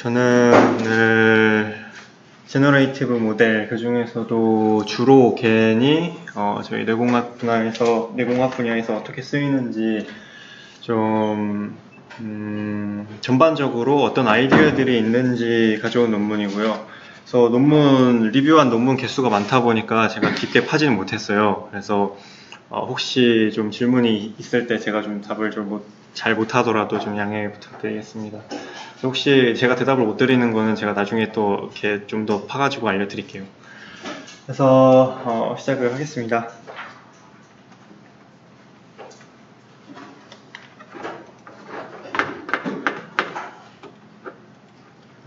저는 오늘 제너레이티브 모델, 그 중에서도 주로 겐이 저희 내공학 분야에서 어떻게 쓰이는지 좀 전반적으로 어떤 아이디어들이 있는지 가져온 논문이고요. 그래서 리뷰한 논문 개수가 많다 보니까 제가 깊게 파지는 못했어요. 그래서 혹시 좀 질문이 있을 때 제가 좀 답을 잘 못하더라도 좀 양해 부탁드리겠습니다. 혹시 제가 대답을 못 드리는 거는 제가 나중에 또 이렇게 좀 더 파가지고 알려드릴게요. 그래서 시작을 하겠습니다.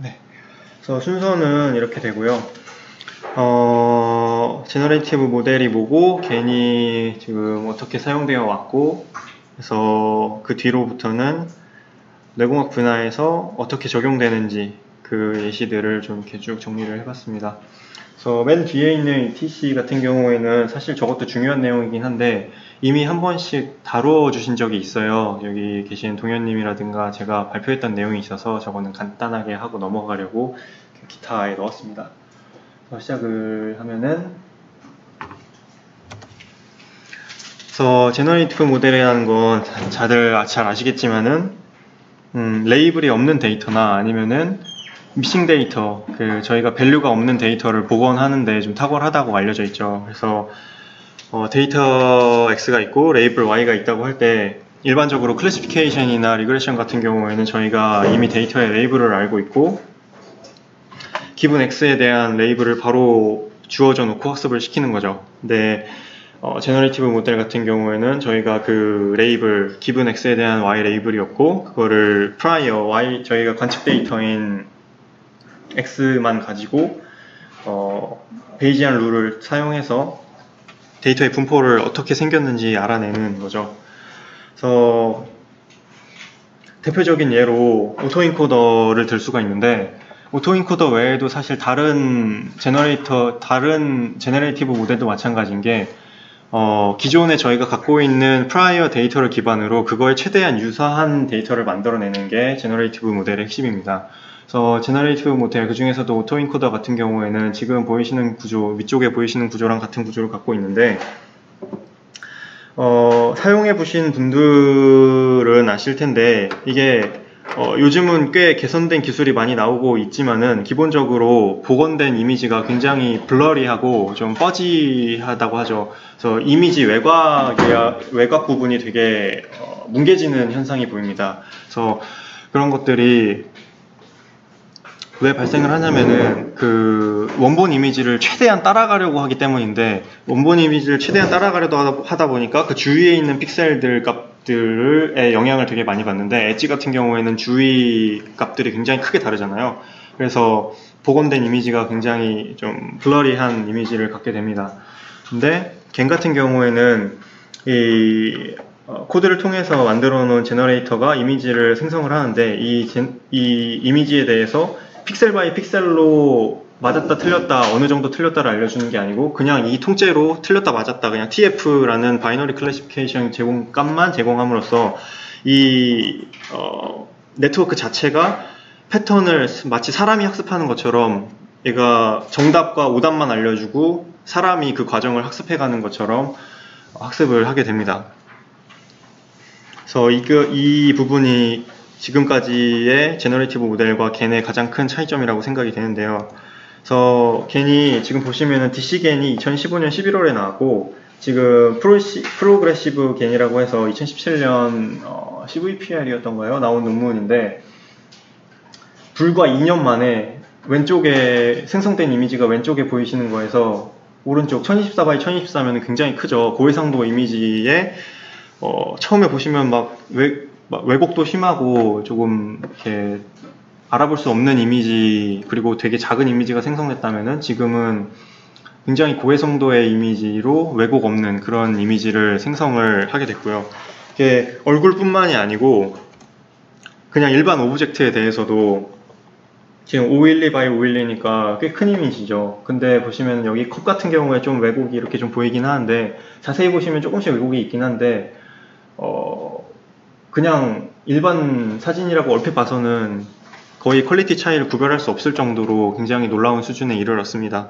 네. 그래서 순서는 이렇게 되고요. 제너레이티브 모델이 뭐고, 겐이 지금 어떻게 사용되어 왔고, 그래서 그 뒤로부터는 뇌공학 분야에서 어떻게 적용되는지 그 예시들을 좀 이렇게 쭉 정리를 해봤습니다. 그래서 맨 뒤에 있는 TC 같은 경우에는 사실 저것도 중요한 내용이긴 한데 이미 한 번씩 다루어 주신 적이 있어요. 여기 계신 동현님이라든가 제가 발표했던 내용이 있어서 저거는 간단하게 하고 넘어가려고 기타에 넣었습니다. 시작을 하면은, 그래서 제너레이티브 모델이라는 건 다들 잘 아시겠지만은 레이블이 없는 데이터나 아니면은 미싱 데이터, 저희가 밸류가 없는 데이터를 복원하는데 좀 탁월하다고 알려져 있죠. 그래서 데이터 X가 있고 레이블 Y가 있다고 할 때 일반적으로 클래시피케이션이나 리그레션 같은 경우에는 저희가 이미 데이터의 레이블을 알고 있고 기본 X에 대한 레이블을 바로 주어져 놓고 학습을 시키는 거죠. 근데 제너레이티브 모델 같은 경우에는 저희가 그 레이블, 기본 X에 대한 Y 레이블이었고 그거를 prior Y, 저희가 관측 데이터인 X만 가지고 베이지안 룰을 사용해서 데이터의 분포를 어떻게 생겼는지 알아내는 거죠. 그래서 대표적인 예로 오토인코더를 들 수가 있는데 오토인코더 외에도 사실 다른 제너레이티브 모델도 마찬가지인 게 기존에 저희가 갖고 있는 프라이어 데이터를 기반으로 그거에 최대한 유사한 데이터를 만들어내는 게 제너레이티브 모델의 핵심입니다. 그래서 제너레이티브 모델, 그 중에서도 오토인코더 같은 경우에는 지금 보이시는 구조, 위쪽에 보이시는 구조랑 같은 구조를 갖고 있는데 사용해 보신 분들은 아실 텐데 이게 요즘은 꽤 개선된 기술이 많이 나오고 있지만은 기본적으로 복원된 이미지가 굉장히 블러리하고 좀 퍼지하다고 하죠. 그래서 이미지 외곽 부분이 되게 뭉개지는 현상이 보입니다. 그래서 그런 것들이 왜 발생을 하냐면은 그 원본 이미지를 최대한 따라가려고 하기 때문인데 원본 이미지를 최대한 따라가려고 하다 보니까 그 주위에 있는 픽셀들 값들의 영향을 되게 많이 받는데 엣지 같은 경우에는 주위 값들이 굉장히 크게 다르잖아요. 그래서 복원된 이미지가 굉장히 좀 블러리한 이미지를 갖게 됩니다. 근데 겐 같은 경우에는 이 코드를 통해서 만들어 놓은 제너레이터가 이미지를 생성을 하는데 이 이미지에 대해서 픽셀 바이 픽셀로 맞았다 틀렸다 어느 정도 틀렸다를 알려주는 게 아니고 그냥 이 통째로 틀렸다 맞았다 그냥 TF라는 바이너리 클래시피케이션 값만 제공함으로써 이 네트워크 자체가 패턴을 마치 사람이 학습하는 것처럼 얘가 정답과 오답만 알려주고 사람이 그 과정을 학습해가는 것처럼 학습을 하게 됩니다. 그래서 이 부분이 지금까지의 제너레이티브 모델과 겐의 가장 큰 차이점이라고 생각이 되는데요. 그래서 겐이 지금 보시면은 DC 겐이 2015년 11월에 나왔고 지금 프로그레시브 겐이라고 해서 2017년 CVPR이었던가요? 나온 논문인데 불과 2년 만에 왼쪽에 생성된 이미지가 왼쪽에 보이시는 거에서 오른쪽 1024 x 1024면 굉장히 크죠. 고해상도 이미지에 처음에 보시면 막 왜곡도 심하고 조금 이렇게 알아볼 수 없는 이미지 그리고 되게 작은 이미지가 생성됐다면은 지금은 굉장히 고해상도의 이미지로 왜곡 없는 그런 이미지를 생성을 하게 됐고요. 이게 얼굴뿐만이 아니고 그냥 일반 오브젝트에 대해서도 지금 512 x 512니까 꽤 큰 이미지죠. 근데 보시면 여기 컵 같은 경우에 좀 왜곡이 이렇게 좀 보이긴 하는데 자세히 보시면 조금씩 왜곡이 있긴 한데 그냥 일반 사진이라고 얼핏 봐서는 거의 퀄리티 차이를 구별할 수 없을 정도로 굉장히 놀라운 수준에 이르렀습니다.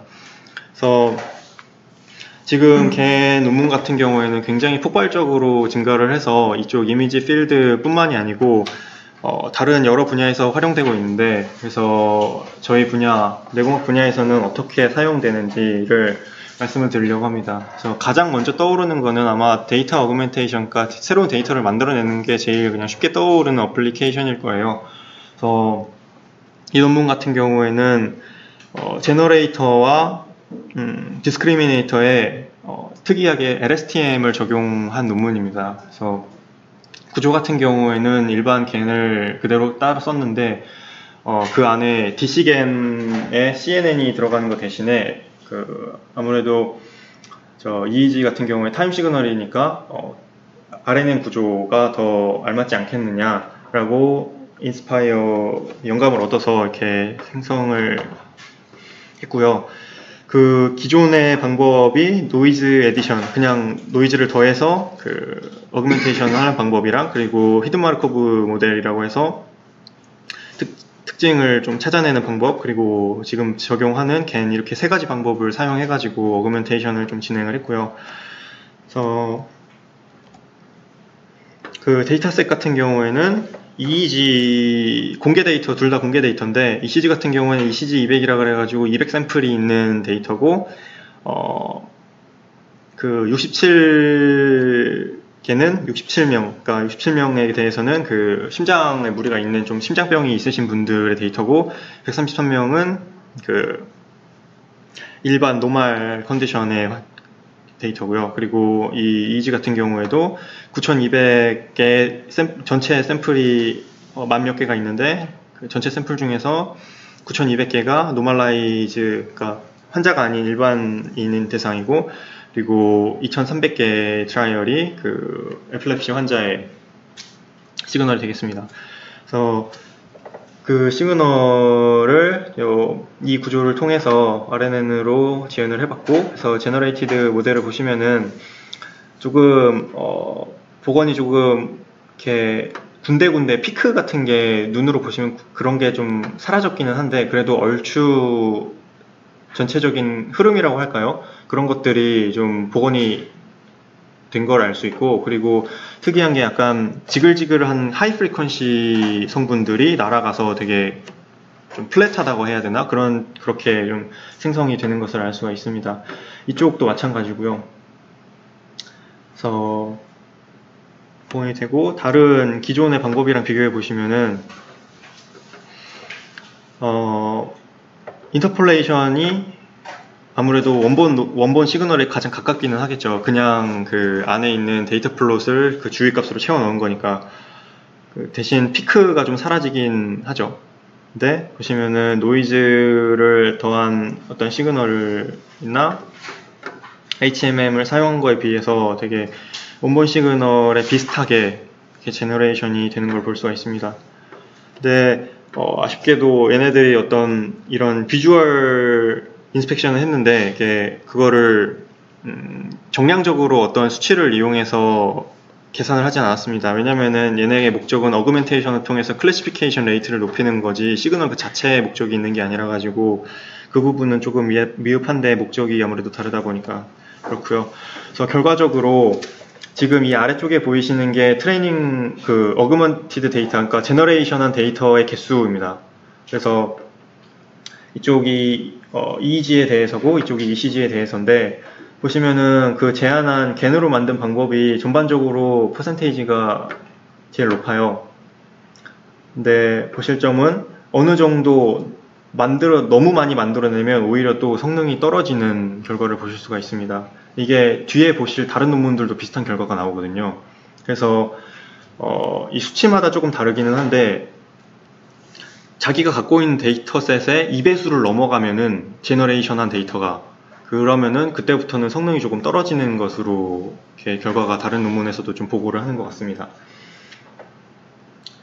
그래서 지금 개 논문 같은 경우에는 굉장히 폭발적으로 증가를 해서 이쪽 이미지 필드 뿐만이 아니고 다른 여러 분야에서 활용되고 있는데, 그래서 저희 분야, 내공학 분야에서는 어떻게 사용되는지를 말씀을 드리려고 합니다. 그래서 가장 먼저 떠오르는 거는 아마 데이터 어그멘테이션, 그러니까 새로운 데이터를 만들어내는 게 제일 그냥 쉽게 떠오르는 어플리케이션일 거예요. 그래서 이 논문 같은 경우에는 제너레이터와 디스크리미네이터에 특이하게 LSTM을 적용한 논문입니다. 그래서 구조 같은 경우에는 일반 겐을 그대로 따로 썼는데 그 안에 DC겐에 CNN이 들어가는 것 대신에 아무래도 EEG 같은 경우에 타임 시그널이니까 RNN 구조가 더 알맞지 않겠느냐라고 영감을 얻어서 이렇게 생성을 했고요. 그 기존의 방법이 노이즈 에디션, 그냥 노이즈를 더해서 어그멘테이션을 하는 방법이랑, 그리고 히든 마르코브 모델이라고 해서 특징을 좀 찾아내는 방법, 그리고 지금 적용하는 겐, 이렇게 세 가지 방법을 사용해가지고 어그멘테이션을 좀 진행을 했고요. 그래서 그 데이터셋 같은 경우에는 EEG 공개 데이터, 둘 다 공개 데이터인데, ECG 같은 경우에는 ECG 200이라 그래가지고 200 샘플이 있는 데이터고, 그 67개는 67명, 그러니까 67명에 대해서는 그 심장에 무리가 있는 좀 심장병이 있으신 분들의 데이터고, 133명은 그 일반 노멀 컨디션의 데이터고요. 그리고 이 EEG 같은 경우에도 9200개 전체 샘플이 만 몇 개가 있는데, 그 전체 샘플 중에서 9200개가 노멀라이즈, 그러니까 환자가 아닌 일반인인 대상이고, 그리고 2300개 트라이얼이 그 에필lep시 환자의 시그널이 되겠습니다. 그래서 그 시그널을 이 구조를 통해서 RNN으로 지원을 해봤고, 그래서 제너레이티드 모델을 보시면은 조금 복원이 조금 이렇게 군데군데 피크 같은 게 눈으로 보시면 그런 게 좀 사라졌기는 한데, 그래도 얼추 전체적인 흐름이라고 할까요? 그런 것들이 좀 복원이 된 걸 알 수 있고, 그리고 특이한 게 약간 지글지글한 하이 프리퀀시 성분들이 날아가서 되게 좀 플랫하다고 해야 되나? 그렇게 좀 생성이 되는 것을 알 수가 있습니다. 이쪽도 마찬가지고요. 그래서 복원이 되고, 다른 기존의 방법이랑 비교해 보시면은 인터폴레이션이 아무래도 원본 시그널에 가장 가깝기는 하겠죠. 그냥 그 안에 있는 데이터 플롯을 그 주위값으로 채워 넣은 거니까. 대신 피크가 좀 사라지긴 하죠. 근데 보시면은 노이즈를 더한 어떤 시그널이나 HMM을 사용한 거에 비해서 되게 원본 시그널에 비슷하게 이렇게 제너레이션이 되는 걸 볼 수가 있습니다. 근데 아쉽게도 얘네들이 어떤 이런 비주얼 인스펙션을 했는데, 그거를 정량적으로 어떤 수치를 이용해서 계산을 하진 않았습니다. 왜냐면은 얘네의 목적은 어그멘테이션을 통해서 클래시피케이션 레이트를 높이는 거지 시그널 그 자체의 목적이 있는 게 아니라 가지고, 그 부분은 조금 미흡한데 목적이 아무래도 다르다 보니까 그렇고요. 그래서 결과적으로 지금 이 아래쪽에 보이시는 게 트레이닝 그 어그먼티드 데이터, 그러니까 제너레이션한 데이터의 개수입니다. 그래서 이쪽이 EEG에 대해서고 이쪽이 ECG에 대해서인데, 보시면은 그 제한한 겐으로 만든 방법이 전반적으로 퍼센테이지가 제일 높아요. 근데 보실 점은 어느 정도 너무 많이 만들어내면 오히려 또 성능이 떨어지는 결과를 보실 수가 있습니다. 이게 뒤에 보실 다른 논문들도 비슷한 결과가 나오거든요. 그래서 이 수치마다 조금 다르기는 한데, 자기가 갖고 있는 데이터셋의 2배수를 넘어가면은 제너레이션한 데이터가, 그러면은 그때부터는 성능이 조금 떨어지는 것으로 이렇게 결과가 다른 논문에서도 좀 보고를 하는 것 같습니다.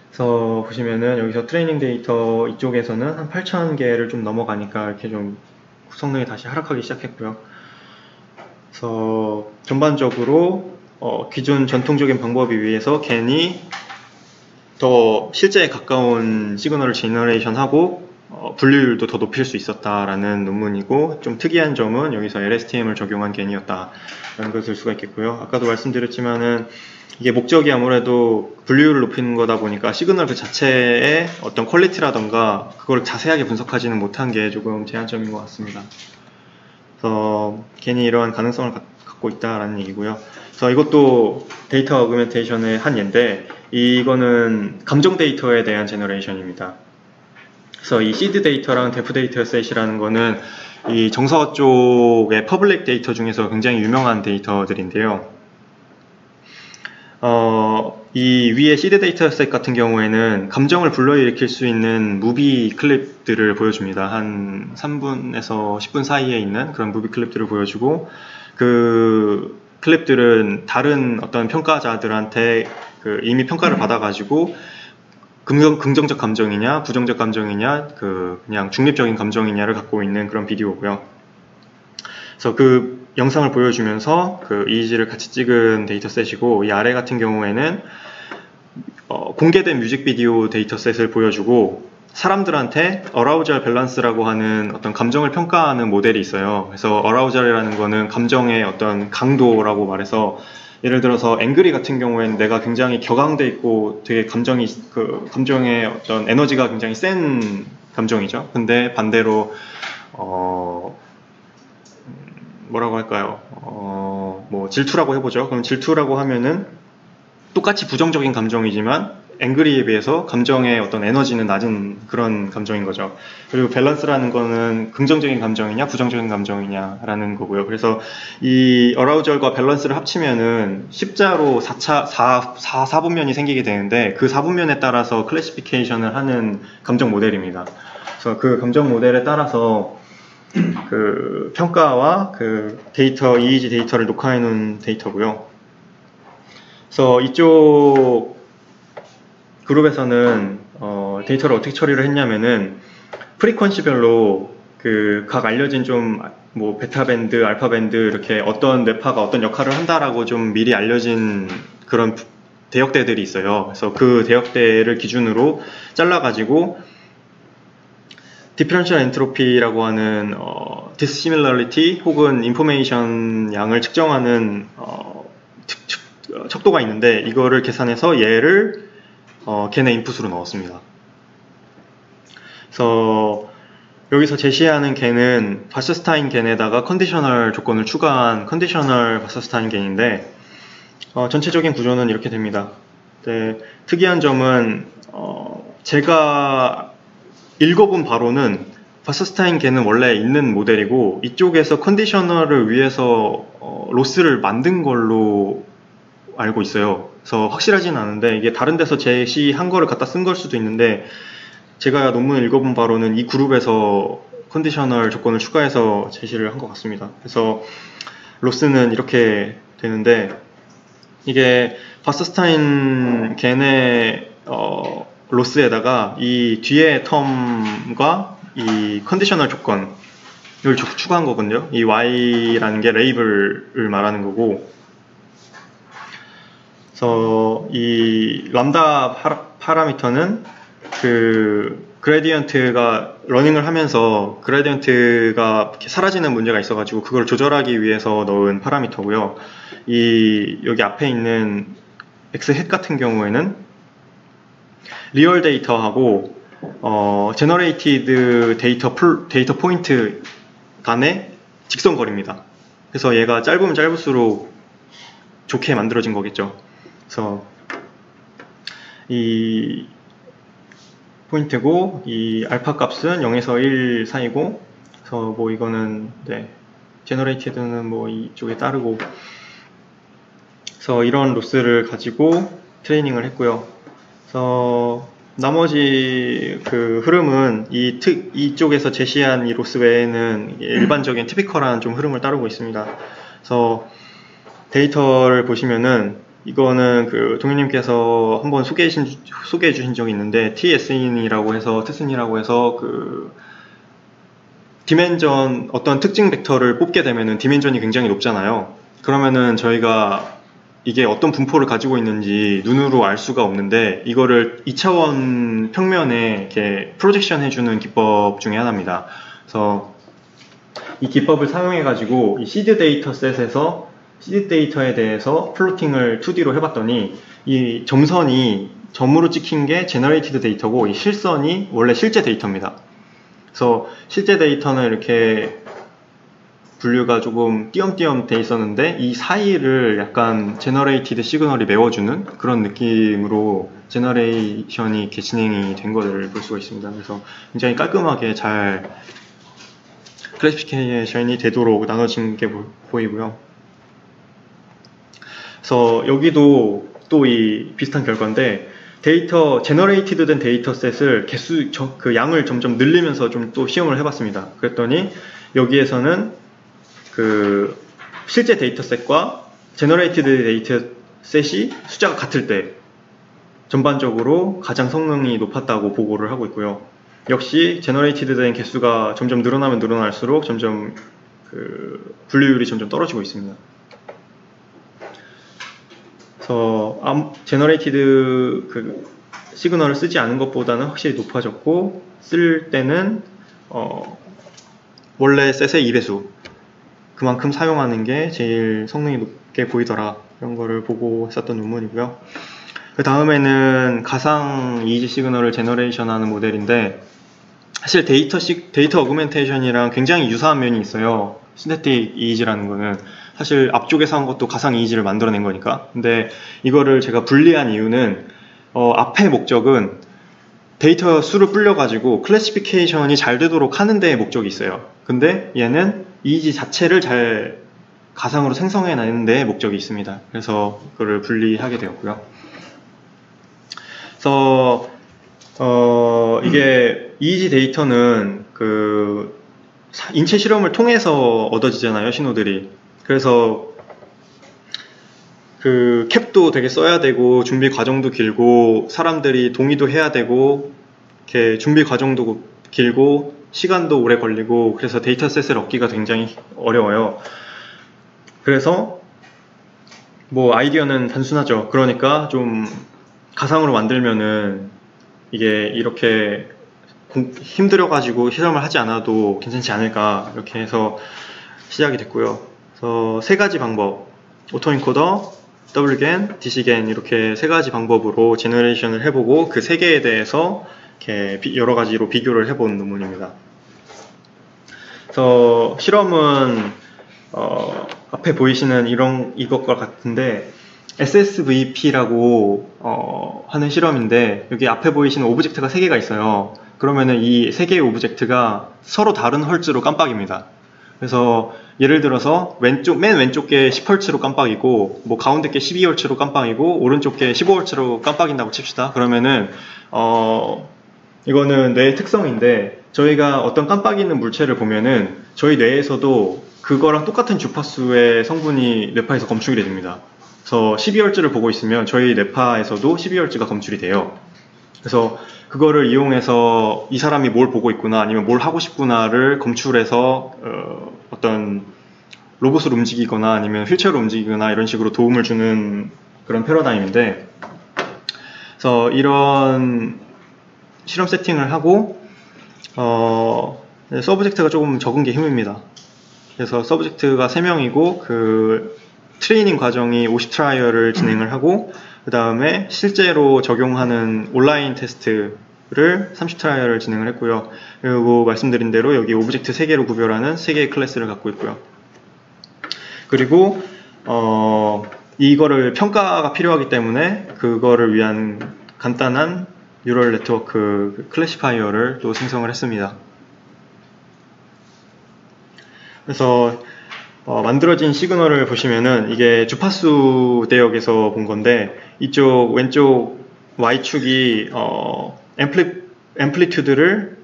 그래서 보시면은 여기서 트레이닝 데이터 이쪽에서는 한 8000개를 좀 넘어가니까 이렇게 좀 성능이 다시 하락하기 시작했고요. 그래서 전반적으로 기존 전통적인 방법에 의해서 겐이 더 실제에 가까운 시그널을 제너레이션하고 분류율도 더 높일 수 있었다라는 논문이고, 좀 특이한 점은 여기서 LSTM을 적용한 겐이었다라는 것을 알 수가 있겠고요. 아까도 말씀드렸지만은 이게 목적이 아무래도 분류율을 높이는 거다 보니까 시그널 그 자체의 어떤 퀄리티라던가 그걸 자세하게 분석하지는 못한 게 조금 제한점인 것 같습니다. 그래서 겐이 이러한 가능성을 갖고 있다라는 얘기고요. 그래서 이것도 데이터 어그멘테이션의 한 예인데, 이거는 감정 데이터에 대한 제너레이션입니다. 그래서 이 시드 데이터랑 데프 데이터 셋이라는 거는 이 정서 쪽의 퍼블릭 데이터 중에서 굉장히 유명한 데이터들인데요. 이 위에 시드 데이터 셋 같은 경우에는 감정을 불러일으킬 수 있는 무비 클립들을 보여줍니다. 한 3분에서 10분 사이에 있는 그런 무비 클립들을 보여주고, 그 클립들은 다른 어떤 평가자들한테 이미 평가를 받아가지고 긍정적 감정이냐 부정적 감정이냐 그냥 중립적인 감정이냐를 갖고 있는 그런 비디오고요. 그래서 그 영상을 보여주면서 그 EEG를 같이 찍은 데이터셋이고, 이 아래 같은 경우에는 공개된 뮤직비디오 데이터셋을 보여주고, 사람들한테 어라우절 밸런스라고 하는 어떤 감정을 평가하는 모델이 있어요. 그래서 어라우절이라는 거는 감정의 어떤 강도라고 말해서, 예를 들어서 앵그리 같은 경우에는 내가 굉장히 격앙돼 있고 되게 감정의 어떤 에너지가 굉장히 센 감정이죠. 근데 반대로 뭐라고 할까요? 뭐 질투라고 해보죠. 그럼 질투라고 하면은 똑같이 부정적인 감정이지만 앵그리에 비해서 감정의 어떤 에너지는 낮은 그런 감정인 거죠. 그리고 밸런스라는 거는 긍정적인 감정이냐 부정적인 감정이냐라는 거고요. 그래서 이 어라우절과 밸런스를 합치면은 십자로 4분면이 생기게 되는데, 그 4분면에 따라서 클래시피케이션을 하는 감정 모델입니다. 그래서 그 감정 모델에 따라서 그 평가와 그 데이터, EEG 데이터를 녹화해 놓은 데이터고요. 그래서 이쪽 그룹에서는 데이터를 어떻게 처리를 했냐면은 프리퀀시별로 그 각 알려진 좀 뭐 베타 밴드, 알파 밴드 이렇게 어떤 뇌파가 어떤 역할을 한다라고 좀 미리 알려진 그런 대역대들이 있어요. 그래서 그 대역대를 기준으로 잘라가지고 디퍼런셜 엔트로피라고 하는 디스시밀러리티 혹은 인포메이션 양을 측정하는 척도가 있는데, 이거를 계산해서 얘를 겐의 인풋으로 넣었습니다. 그래서 여기서 제시하는 겐은 바스스타인 겐에다가 컨디셔널 조건을 추가한 컨디셔널 바스스타인 겐인데, 전체적인 구조는 이렇게 됩니다. 네, 특이한 점은 제가 읽어본 바로는 바스스타인 겐은 원래 있는 모델이고, 이쪽에서 컨디셔널을 위해서 로스를 만든 걸로 알고 있어요. 그래서 확실하진 않은데 이게 다른 데서 제시한 거를 갖다 쓴 걸 수도 있는데, 제가 논문을 읽어본 바로는 이 그룹에서 컨디셔널 조건을 추가해서 제시를 한 것 같습니다. 그래서 로스는 이렇게 되는데, 이게 바스스타인 겐의 로스에다가 이 뒤에 텀과 이 컨디셔널 조건을 추가한 거거든요. 이 y라는 게 레이블을 말하는 거고, 그래서 이 람다 파라미터는 그 그레디언트가 러닝을 하면서 그레디언트가 사라지는 문제가 있어가지고 그걸 조절하기 위해서 넣은 파라미터고요. 이 여기 앞에 있는 x 같은 경우에는 리얼 데이터하고 제너레이티드 데이터 포인트 간의 직선거리입니다. 그래서 얘가 짧으면 짧을수록 좋게 만들어진 거겠죠. 그래서 이 포인트고, 이 알파 값은 0에서 1 사이고, 그래서 뭐 이거는 제너레이티드는 뭐 이쪽에 따르고, 그래서 이런 로스를 가지고 트레이닝을 했고요. 그래서 나머지 그 흐름은 이쪽에서 제시한 이 로스 외에는 일반적인 티피컬한 좀 흐름을 따르고 있습니다. 그래서 데이터를 보시면은, 이거는 그 동현님께서 한번 소개해 주신 적이 있는데, TSN이라고 해서 그 디멘전 어떤 특징 벡터를 뽑게 되면은 디멘전이 굉장히 높잖아요. 그러면은 저희가 이게 어떤 분포를 가지고 있는지 눈으로 알 수가 없는데 이거를 2차원 평면에 이렇게 프로젝션 해주는 기법 중에 하나입니다. 그래서 이 기법을 사용해 가지고 이 시드 데이터 셋에서 시드 데이터에 대해서 플로팅을 2D로 해봤더니 이 점선이 점으로 찍힌 게 제너레이티드 데이터고 이 실선이 원래 실제 데이터입니다. 그래서 실제 데이터는 이렇게 분류가 조금 띄엄띄엄 돼 있었는데 이 사이를 약간 제너레이티드 시그널이 메워주는 그런 느낌으로 제너레이션이 이렇게 진행이 된 것을 볼 수가 있습니다. 그래서 굉장히 깔끔하게 잘 클래시피케이션이 되도록 나눠진 게 보이고요. 그래서 여기도 또 이 비슷한 결과인데 데이터 제너레이티드 된 데이터셋을 그 양을 점점 늘리면서 좀 또 시험을 해봤습니다. 그랬더니 여기에서는 그 실제 데이터셋과 제너레이티드 데이터셋이 숫자가 같을 때 전반적으로 가장 성능이 높았다고 보고를 하고 있고요. 역시 제너레이티드 된 개수가 점점 늘어나면 늘어날수록 점점 그 분류율이 점점 떨어지고 있습니다. 그래서 제너레이티드 그 시그널을 쓰지 않은 것보다는 확실히 높아졌고 쓸 때는 원래 셋의 2배수 그만큼 사용하는 게 제일 성능이 높게 보이더라 이런 거를 보고 했었던 논문이고요. 그 다음에는 가상 이미지 시그널을 제너레이션 하는 모델인데 사실 데이터 어그멘테이션이랑 굉장히 유사한 면이 있어요. 신테틱 이미지라는 거는 사실 앞쪽에서 한 것도 가상 이미지를 만들어낸 거니까. 근데 이거를 제가 분리한 이유는 앞의 목적은 데이터 수를 불려가지고 클래시피케이션이 잘 되도록 하는 데에 목적이 있어요. 근데 얘는 이미지 자체를 잘 가상으로 생성해내는 데에 목적이 있습니다. 그래서 그거를 분리하게 되었고요. 그래서 이게 이미지 데이터는 그 인체 실험을 통해서 얻어지잖아요, 신호들이. 그래서 그 캡도 되게 써야 되고 준비 과정도 길고 사람들이 동의도 해야 되고 이렇게 준비 과정도 길고 시간도 오래 걸리고 그래서 데이터셋을 얻기가 굉장히 어려워요. 그래서 뭐 아이디어는 단순하죠. 그러니까 좀 가상으로 만들면은 이게 이렇게 힘들어가지고 실험을 하지 않아도 괜찮지 않을까 이렇게 해서 시작이 됐고요. 그래서 세 가지 방법, 오토인코더, Wgen, DCgen 이렇게 세 가지 방법으로 제너레이션을 해보고 그 세 개에 대해서 이렇게 여러 가지로 비교를 해본 논문입니다. 그래서 실험은 앞에 보이시는 이것과 같은데 SSVP라고 하는 실험인데 여기 앞에 보이시는 오브젝트가 3개가 있어요. 그러면은 이 3개의 오브젝트가 서로 다른 헐츠로 깜빡입니다. 그래서 예를 들어서 맨 왼쪽 게 10Hz로 깜빡이고 뭐 가운데 게 12Hz로 깜빡이고 오른쪽 게 15Hz로 깜빡인다고 칩시다. 그러면은 이거는 뇌의 특성인데 저희가 어떤 깜빡이는 물체를 보면은 저희 뇌에서도 그거랑 똑같은 주파수의 성분이 뇌파에서 검출이 됩니다. 그래서 12Hz를 보고 있으면 저희 뇌파에서도 12Hz가 검출이 돼요. 그래서 그거를 이용해서 이 사람이 뭘 보고 있구나 아니면 뭘 하고 싶구나를 검출해서 어떤 로봇을 움직이거나 아니면 휠체어를 움직이거나 이런 식으로 도움을 주는 그런 패러다임인데 그래서 이런 실험 세팅을 하고 서브젝트가 조금 적은 게 힘입니다. 그래서 서브젝트가 3명이고 그 트레이닝 과정이 50트라이얼을 진행을 하고 그 다음에 실제로 적용하는 온라인 테스트를 30트라이얼을 진행을 했고요. 그리고 말씀드린 대로 여기 오브젝트 3개로 구별하는 3개의 클래스를 갖고 있고요. 그리고 이거를 평가가 필요하기 때문에 그거를 위한 간단한 뉴럴 네트워크 클래시파이어를 또 생성을 했습니다. 그래서 만들어진 시그널을 보시면은 이게 주파수 대역에서 본 건데 이쪽 왼쪽 Y축이 앰플리튜드를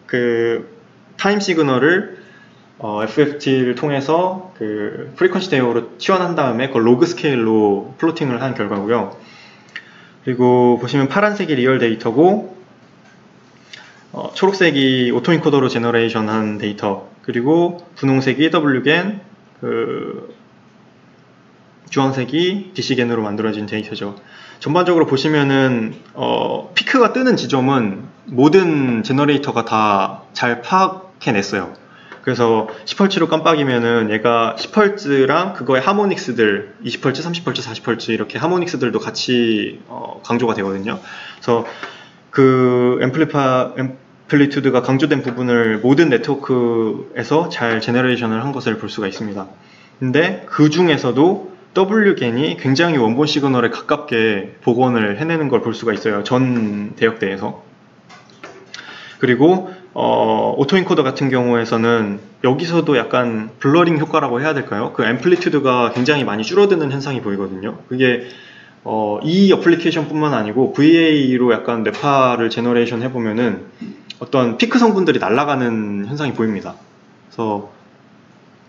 그 타임 시그널을 FFT를 통해서 그 프리퀀시 대역으로 치환한 다음에 그걸 로그 스케일로 플로팅을 한 결과고요. 그리고 보시면 파란색이 리얼 데이터고 초록색이 오토인코더로 제너레이션 한 데이터 그리고 분홍색이 Wgen 주황색이 DC겐으로 만들어진 데이터죠. 전반적으로 보시면은 피크가 뜨는 지점은 모든 제너레이터가 다 잘 파악해냈어요. 그래서 10Hz로 깜빡이면은 얘가 10Hz랑 그거의 하모닉스들 20Hz, 30Hz, 40Hz 이렇게 하모닉스들도 같이 강조가 되거든요. 그래서 그 앰플리튜드가 강조된 부분을 모든 네트워크에서 잘 제너레이션을 한 것을 볼 수가 있습니다. 근데 그 중에서도 W겐이 굉장히 원본 시그널에 가깝게 복원을 해내는 걸 볼 수가 있어요. 전 대역대에서. 그리고 오토인코더 같은 경우에서는 여기서도 약간 블러링 효과라고 해야 될까요? 그 앰플리튜드가 굉장히 많이 줄어드는 현상이 보이거든요. 그게 이 어플리케이션 뿐만 아니고 VA로 약간 뇌파를 제너레이션 해보면은 어떤 피크 성분들이 날아가는 현상이 보입니다. 그래서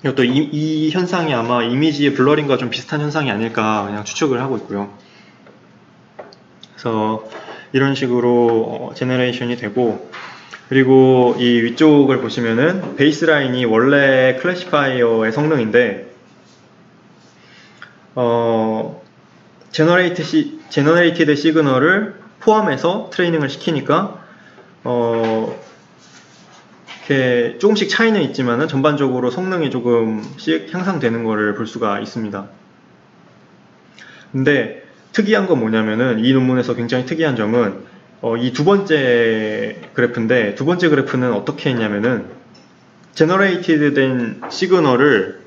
이것도 이 현상이 아마 이미지의 블러링과 좀 비슷한 현상이 아닐까 그냥 추측을 하고 있고요. 그래서 이런 식으로 제너레이션이 되고, 그리고 이 위쪽을 보시면은 베이스라인이 원래 클래시파이어의 성능인데 제너레이티드 시그널을 포함해서 트레이닝을 시키니까 이렇게 조금씩 차이는 있지만은 전반적으로 성능이 조금씩 향상되는 것을 볼 수가 있습니다. 근데 특이한 건 뭐냐면은 이 논문에서 굉장히 특이한 점은 이 두 번째 그래프인데, 두 번째 그래프는 어떻게 했냐면은 제너레이티드 된 시그널을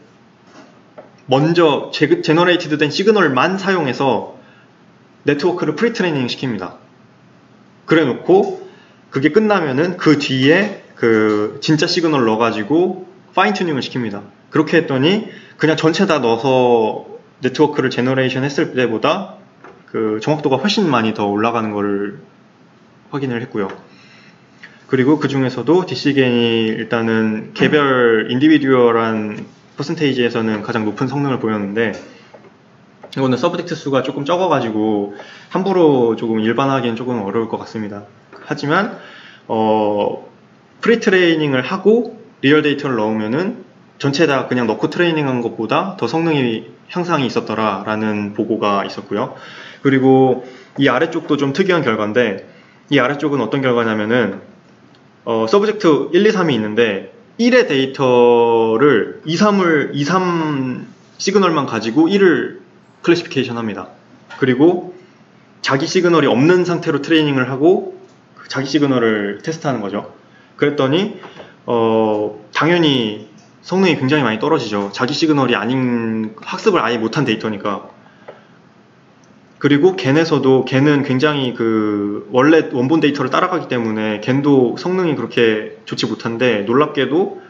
먼저 제너레이티드 된 시그널만 사용해서 네트워크를 프리트레이닝 시킵니다. 그래 놓고 그게 끝나면은 그 뒤에 그 진짜 시그널 넣어가지고 파인 튜닝을 시킵니다. 그렇게 했더니 그냥 전체 다 넣어서 네트워크를 제너레이션 했을 때보다 그 정확도가 훨씬 많이 더 올라가는 것을 확인을 했고요. 그리고 그 중에서도 DC겐이 일단은 개별 인디비듀얼한 퍼센테이지에서는 가장 높은 성능을 보였는데, 이거는 서브젝트 수가 조금 적어가지고 함부로 조금 일반화하기엔 조금 어려울 것 같습니다. 하지만 프리트레이닝을 하고 리얼 데이터를 넣으면은 전체 다 그냥 넣고 트레이닝한 것보다 더 성능이 향상이 있었더라 라는 보고가 있었고요. 그리고 이 아래쪽도 좀 특이한 결과인데, 이 아래쪽은 어떤 결과냐면은 서브젝트 1, 2, 3이 있는데 1의 데이터를 2, 3 시그널만 가지고 1을 클래시피케이션 합니다. 그리고 자기 시그널이 없는 상태로 트레이닝을 하고 자기 시그널을 테스트하는 거죠. 그랬더니 당연히 성능이 굉장히 많이 떨어지죠. 자기 시그널이 아닌, 학습을 아예 못한 데이터니까. 그리고 겐은 굉장히 그 원래 원본 데이터를 따라가기 때문에 겐도 성능이 그렇게 좋지 못한데, 놀랍게도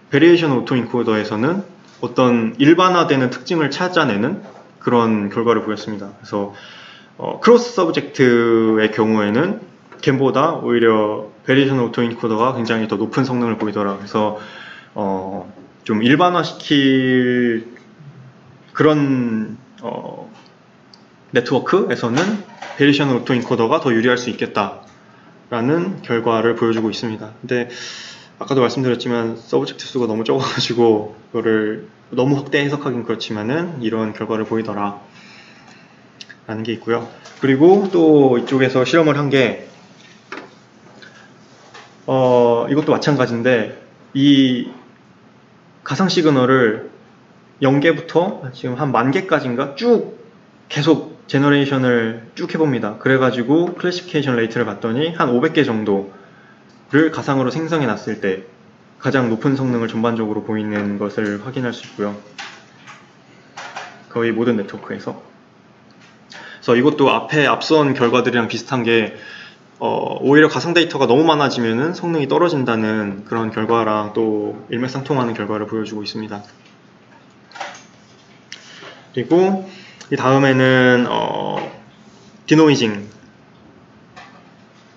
베리에이션 오토인코더에서는 어떤 일반화되는 특징을 찾아내는 그런 결과를 보였습니다. 그래서 크로스 서브젝트의 경우에는 겐보다 오히려 베리에이션 오토인코더가 굉장히 더 높은 성능을 보이더라. 그래서 좀 일반화시킬 그런 네트워크에서는 베리에이션 오토인코더가 더 유리할 수 있겠다라는 결과를 보여주고 있습니다. 근데 아까도 말씀드렸지만 서브젝트 수가 너무 적어가지고 이거를 너무 확대 해석하긴 그렇지만은 이런 결과를 보이더라 라는 게 있고요. 그리고 또 이쪽에서 실험을 한 게 이것도 마찬가지인데, 이 가상 시그널을 0개부터 지금 한 10,000개까지인가 쭉 계속 제너레이션을 쭉 해봅니다. 그래가지고 클래시피케이션 레이트를 봤더니 한 500개 정도를 가상으로 생성해 놨을 때 가장 높은 성능을 전반적으로 보이는 것을 확인할 수 있고요. 거의 모든 네트워크에서. 그래서 이것도 앞선 결과들이랑 비슷한 게 오히려 가상 데이터가 너무 많아지면은 성능이 떨어진다는 그런 결과랑 또 일맥상통하는 결과를 보여주고 있습니다. 그리고 이 다음에는 디노이징,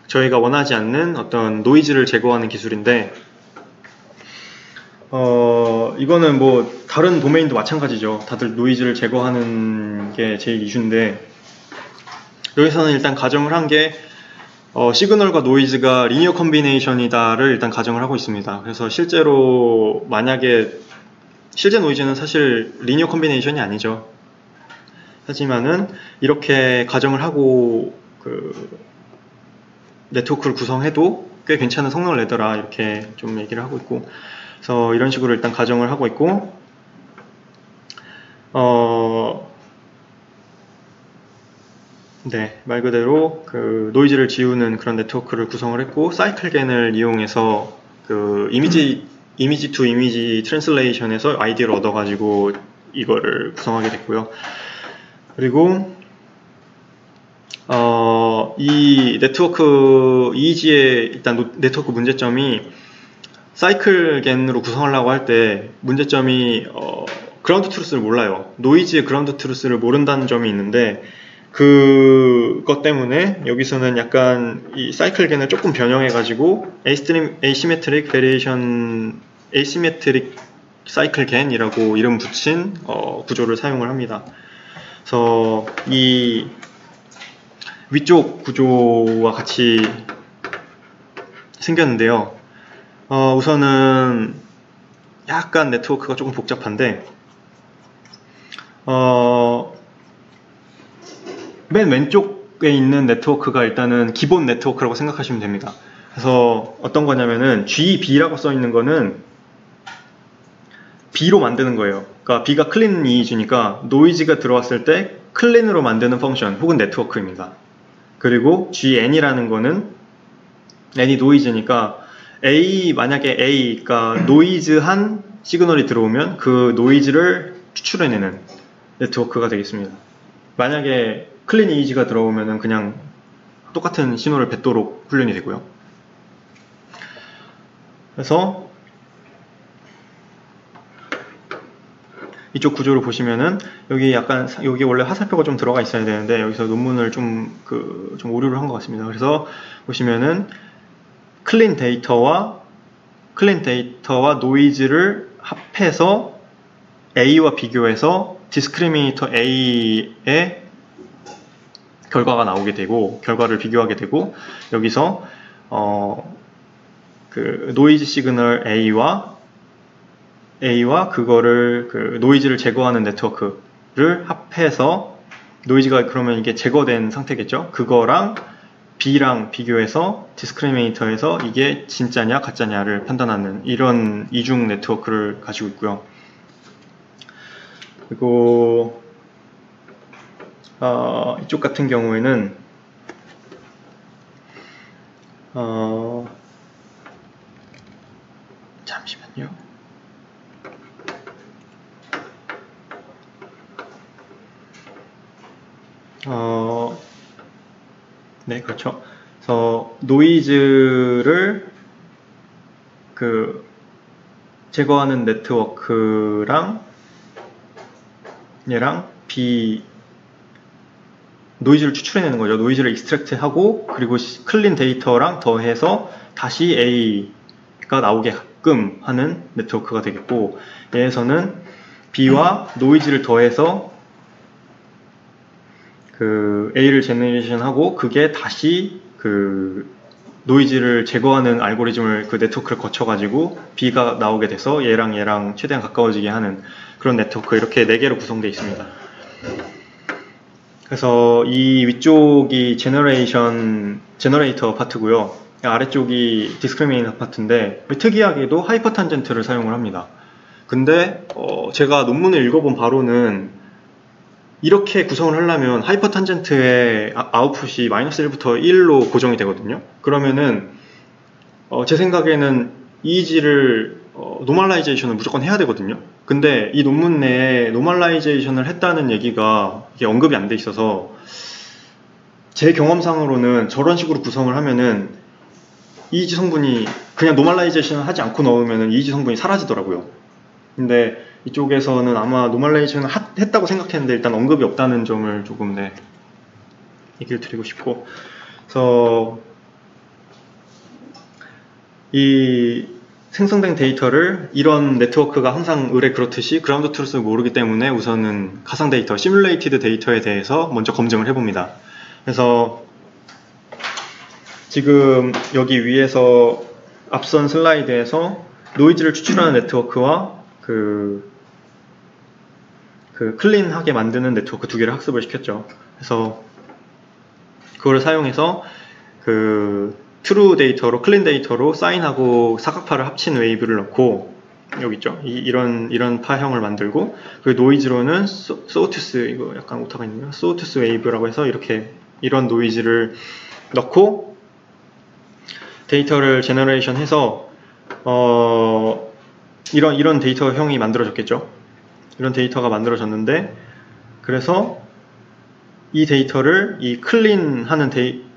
저희가 원하지 않는 어떤 노이즈를 제거하는 기술인데, 이거는 뭐 다른 도메인도 마찬가지죠. 다들 노이즈를 제거하는 게 제일 이슈인데, 여기서는 일단 가정을 한 게 시그널과 노이즈가 리니어 컨비네이션이다를 일단 가정을 하고 있습니다. 그래서 실제로 만약에 실제 노이즈는 사실 리니어 컨비네이션이 아니죠. 하지만은 이렇게 가정을 하고 네트워크를 구성해도 꽤 괜찮은 성능을 내더라, 이렇게 좀 얘기를 하고 있고, 그래서 이런 식으로 일단 가정을 하고 있고, 네, 말 그대로 노이즈를 지우는 그런 네트워크를 구성을 했고, 사이클겐을 이용해서 이미지 투 이미지 트랜슬레이션에서 아이디어를 얻어가지고 이거를 구성하게 됐고요. 그리고 이 네트워크 EEG의 일단 네트워크 문제점이, 사이클겐으로 구성하려고 할 때 문제점이 그라운드 트루스를 몰라요. 노이즈의 그라운드 트루스를 모른다는 점이 있는데, 그것 때문에 여기서는 약간 이 사이클겐을 조금 변형해가지고 에이시메트릭 사이클겐이라고 이름 붙인 구조를 사용을 합니다. 그래서 이 위쪽 구조와 같이 생겼는데요. 우선은 약간 네트워크가 조금 복잡한데, 맨 왼쪽에 있는 네트워크가 일단은 기본 네트워크라고 생각하시면 됩니다. 그래서 어떤 거냐면은 GB라고 써 있는 거는 B로 만드는 거예요. 그러니까 B가 클린 이미지니까 노이즈가 들어왔을 때 클린으로 만드는 펑션 혹은 네트워크입니다. 그리고 GN이라는 거는 N이 노이즈니까 만약에 A가 노이즈한 시그널이 들어오면 그 노이즈를 추출해내는 네트워크가 되겠습니다. 만약에 클린 이미지가 들어오면 그냥 똑같은 신호를 뱉도록 훈련이 되고요. 그래서 이쪽 구조를 보시면은 여기 원래 화살표가 좀 들어가 있어야 되는데 여기서 논문을 좀 오류를 한 것 같습니다. 그래서 보시면은 클린 데이터와 노이즈를 합해서 A와 비교해서 디스크리미네이터 A의 결과가 나오게 되고, 결과를 비교하게 되고, 여기서 노이즈 시그널 A와 그거를 노이즈를 제거하는 네트워크를 합해서, 노이즈가 그러면 이게 제거된 상태겠죠? 그거랑 B랑 비교해서 디스크리미네이터에서 이게 진짜냐 가짜냐를 판단하는 이런 이중 네트워크를 가지고 있고요. 그리고 이쪽 같은 경우에는 잠시만요. 네, 그렇죠. 그래서 노이즈를 제거하는 네트워크랑 얘랑 노이즈를 추출해내는 거죠. 노이즈를 익스트랙트하고 그리고 클린 데이터랑 더해서 다시 A가 나오게끔 하는 네트워크가 되겠고, 얘에서는 B와 노이즈를 더해서 A를 제너레이션하고 그게 다시 노이즈를 제거하는 알고리즘을 네트워크를 거쳐가지고 B가 나오게 돼서 얘랑 최대한 가까워지게 하는 그런 네트워크, 이렇게 4개로 구성되어 있습니다. 그래서 이 위쪽이 제너레이터 파트고요. 아래쪽이 디스크리미네이터 파트인데, 특이하게도 하이퍼 탄젠트를 사용을 합니다. 근데 제가 논문을 읽어본 바로는 이렇게 구성을 하려면 하이퍼 탄젠트의 아웃풋이 -1부터 1로 고정이 되거든요. 그러면은 제 생각에는 EEG를 노멀라이제이션을 무조건 해야 되거든요. 근데 이 논문 내에 노멀라이제이션을 했다는 얘기가 이게 언급이 안 돼 있어서, 제 경험상으로는 저런 식으로 구성을 하면은 EEG 성분이 그냥 노멀라이제이션을 하지 않고 넣으면은 EEG 성분이 사라지더라고요. 근데 이쪽에서는 아마 노멀라이제이션을 했다고 생각했는데 일단 언급이 없다는 점을 조금 얘기를 드리고 싶고, 그래서 이 생성된 데이터를 이런 네트워크가 항상 의뢰 그렇듯이 그라운드 트루스를 모르기 때문에 우선은 가상 데이터, 시뮬레이티드 데이터에 대해서 먼저 검증을 해봅니다. 그래서 지금 여기 위에서 앞선 슬라이드에서 노이즈를 추출하는 네트워크와 그 클린하게 만드는 네트워크 두 개를 학습을 시켰죠. 그래서 그걸 사용해서 그 트루 데이터로 클린 데이터로 사인하고 사각파를 합친 웨이브를 넣고 여기 있죠. 이런 파형을 만들고 그리고 노이즈로는 소투스 이거 약간 오타가 있네요. 소투스 웨이브라고 해서 이런 노이즈를 넣고 데이터를 제너레이션 해서 이런 데이터형이 만들어졌겠죠. 이런 데이터가 만들어졌는데 그래서 이 데이터를 이 클린하는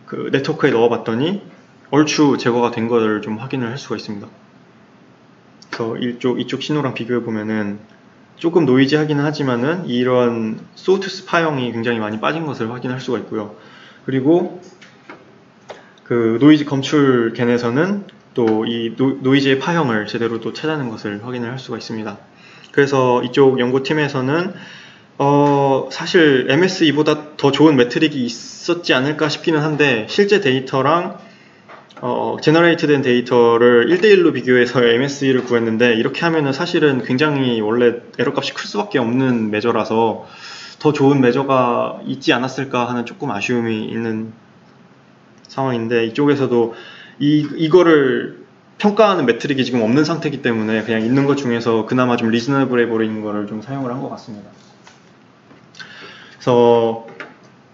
그 네트워크에 넣어봤더니 얼추 제거가 된 것을 좀 확인을 할 수가 있습니다. 그래서 이쪽 신호랑 비교해 보면은 조금 노이즈하기는 하지만은 이런 소투스 파형이 굉장히 많이 빠진 것을 확인할 수가 있고요. 그리고 그 노이즈 검출 겐에서는 또 이 노이즈의 파형을 제대로 또 찾아낸 것을 확인을 할 수가 있습니다. 그래서 이쪽 연구팀에서는 사실 MSE보다 더 좋은 매트릭이 있었지 않을까 싶기는 한데 실제 데이터랑 제너레이트 된 데이터를 1대1로 비교해서 MSE를 구했는데 이렇게 하면은 사실은 굉장히 원래 에러값이 클 수밖에 없는 매저라서 더 좋은 매저가 있지 않았을까 하는 조금 아쉬움이 있는 상황인데 이쪽에서도 이거를 평가하는 매트릭이 지금 없는 상태이기 때문에 그냥 있는 것 중에서 그나마 좀 리즈너블해 보이는 거를 좀 사용을 한 것 같습니다. 그래서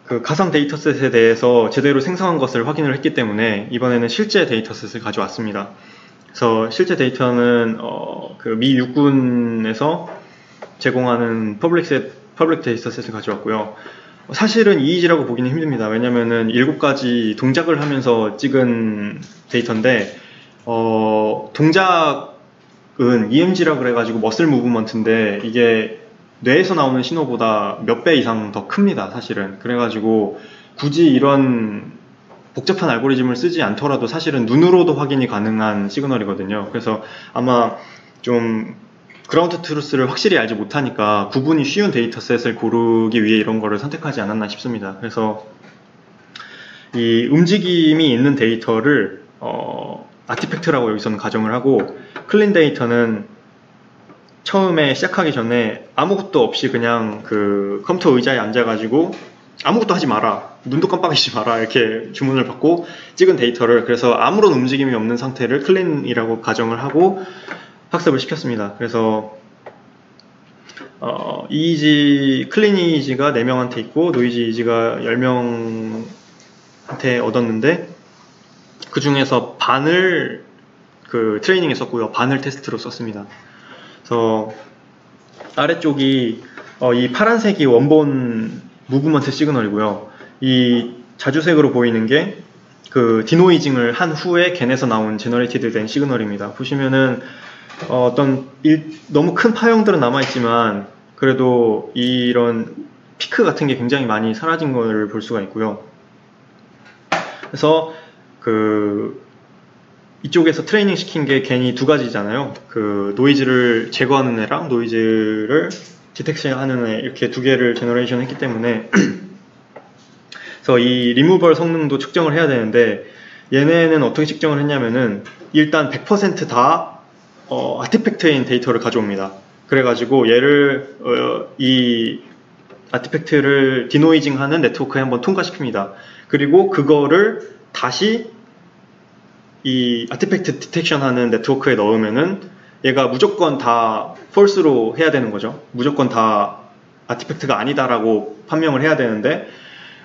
그 가상 데이터셋에 대해서 제대로 생성한 것을 확인을 했기 때문에 이번에는 실제 데이터셋을 가져왔습니다. 그래서 실제 데이터는 그 미 육군에서 제공하는 퍼블릭 데이터셋을 가져왔고요. 사실은 EEG라고 보기는 힘듭니다. 왜냐면은 7가지 동작을 하면서 찍은 데이터인데 동작은 EMG라 그래가지고 머슬 무브먼트인데 이게 뇌에서 나오는 신호보다 몇 배 이상 더 큽니다. 사실은. 그래가지고 굳이 이런 복잡한 알고리즘을 쓰지 않더라도 사실은 눈으로도 확인이 가능한 시그널이거든요. 그래서 아마 좀 그라운드 트루스를 확실히 알지 못하니까 구분이 쉬운 데이터셋을 고르기 위해 이런 거를 선택하지 않았나 싶습니다. 그래서 이 움직임이 있는 데이터를 아티팩트라고 여기서는 가정을 하고 클린 데이터는 처음에 시작하기 전에 아무것도 없이 그냥 그 컴퓨터 의자에 앉아가지고 아무것도 하지 마라, 눈도 깜빡이지 마라 이렇게 주문을 받고 찍은 데이터를 그래서 아무런 움직임이 없는 상태를 클린이라고 가정을 하고 학습을 시켰습니다. 그래서 클린 EEG가 4명한테 있고 노이즈 EEG가 10명한테 얻었는데 그 중에서 반을 그 트레이닝에 썼고요. 반을 테스트로 썼습니다. 그래서 아래쪽이 이 파란색이 원본 무브먼트 시그널이고요. 이 자주색으로 보이는 게 그 디노이징을 한 후에 겐에서 나온 제너레이티드 된 시그널입니다. 보시면은 너무 큰 파형들은 남아있지만 그래도 이런 피크 같은 게 굉장히 많이 사라진 걸 볼 수가 있고요. 그래서 이쪽에서 트레이닝 시킨 게 겐이 2가지잖아요. 그 노이즈를 제거하는 애랑 노이즈를 디텍션 하는 애 이렇게 2개를 제너레이션 했기 때문에 그래서 이 리무벌 성능도 측정을 해야 되는데 얘네는 어떻게 측정을 했냐면은 일단 100% 다 아티팩트인 데이터를 가져옵니다. 그래가지고 얘를 이 아티팩트를 디노이징 하는 네트워크에 한번 통과시킵니다. 그리고 그거를 다시 이 아티팩트 디텍션 하는 네트워크에 넣으면은 얘가 무조건 다 false로 해야 되는 거죠. 무조건 다 아티팩트가 아니다라고 판명을 해야 되는데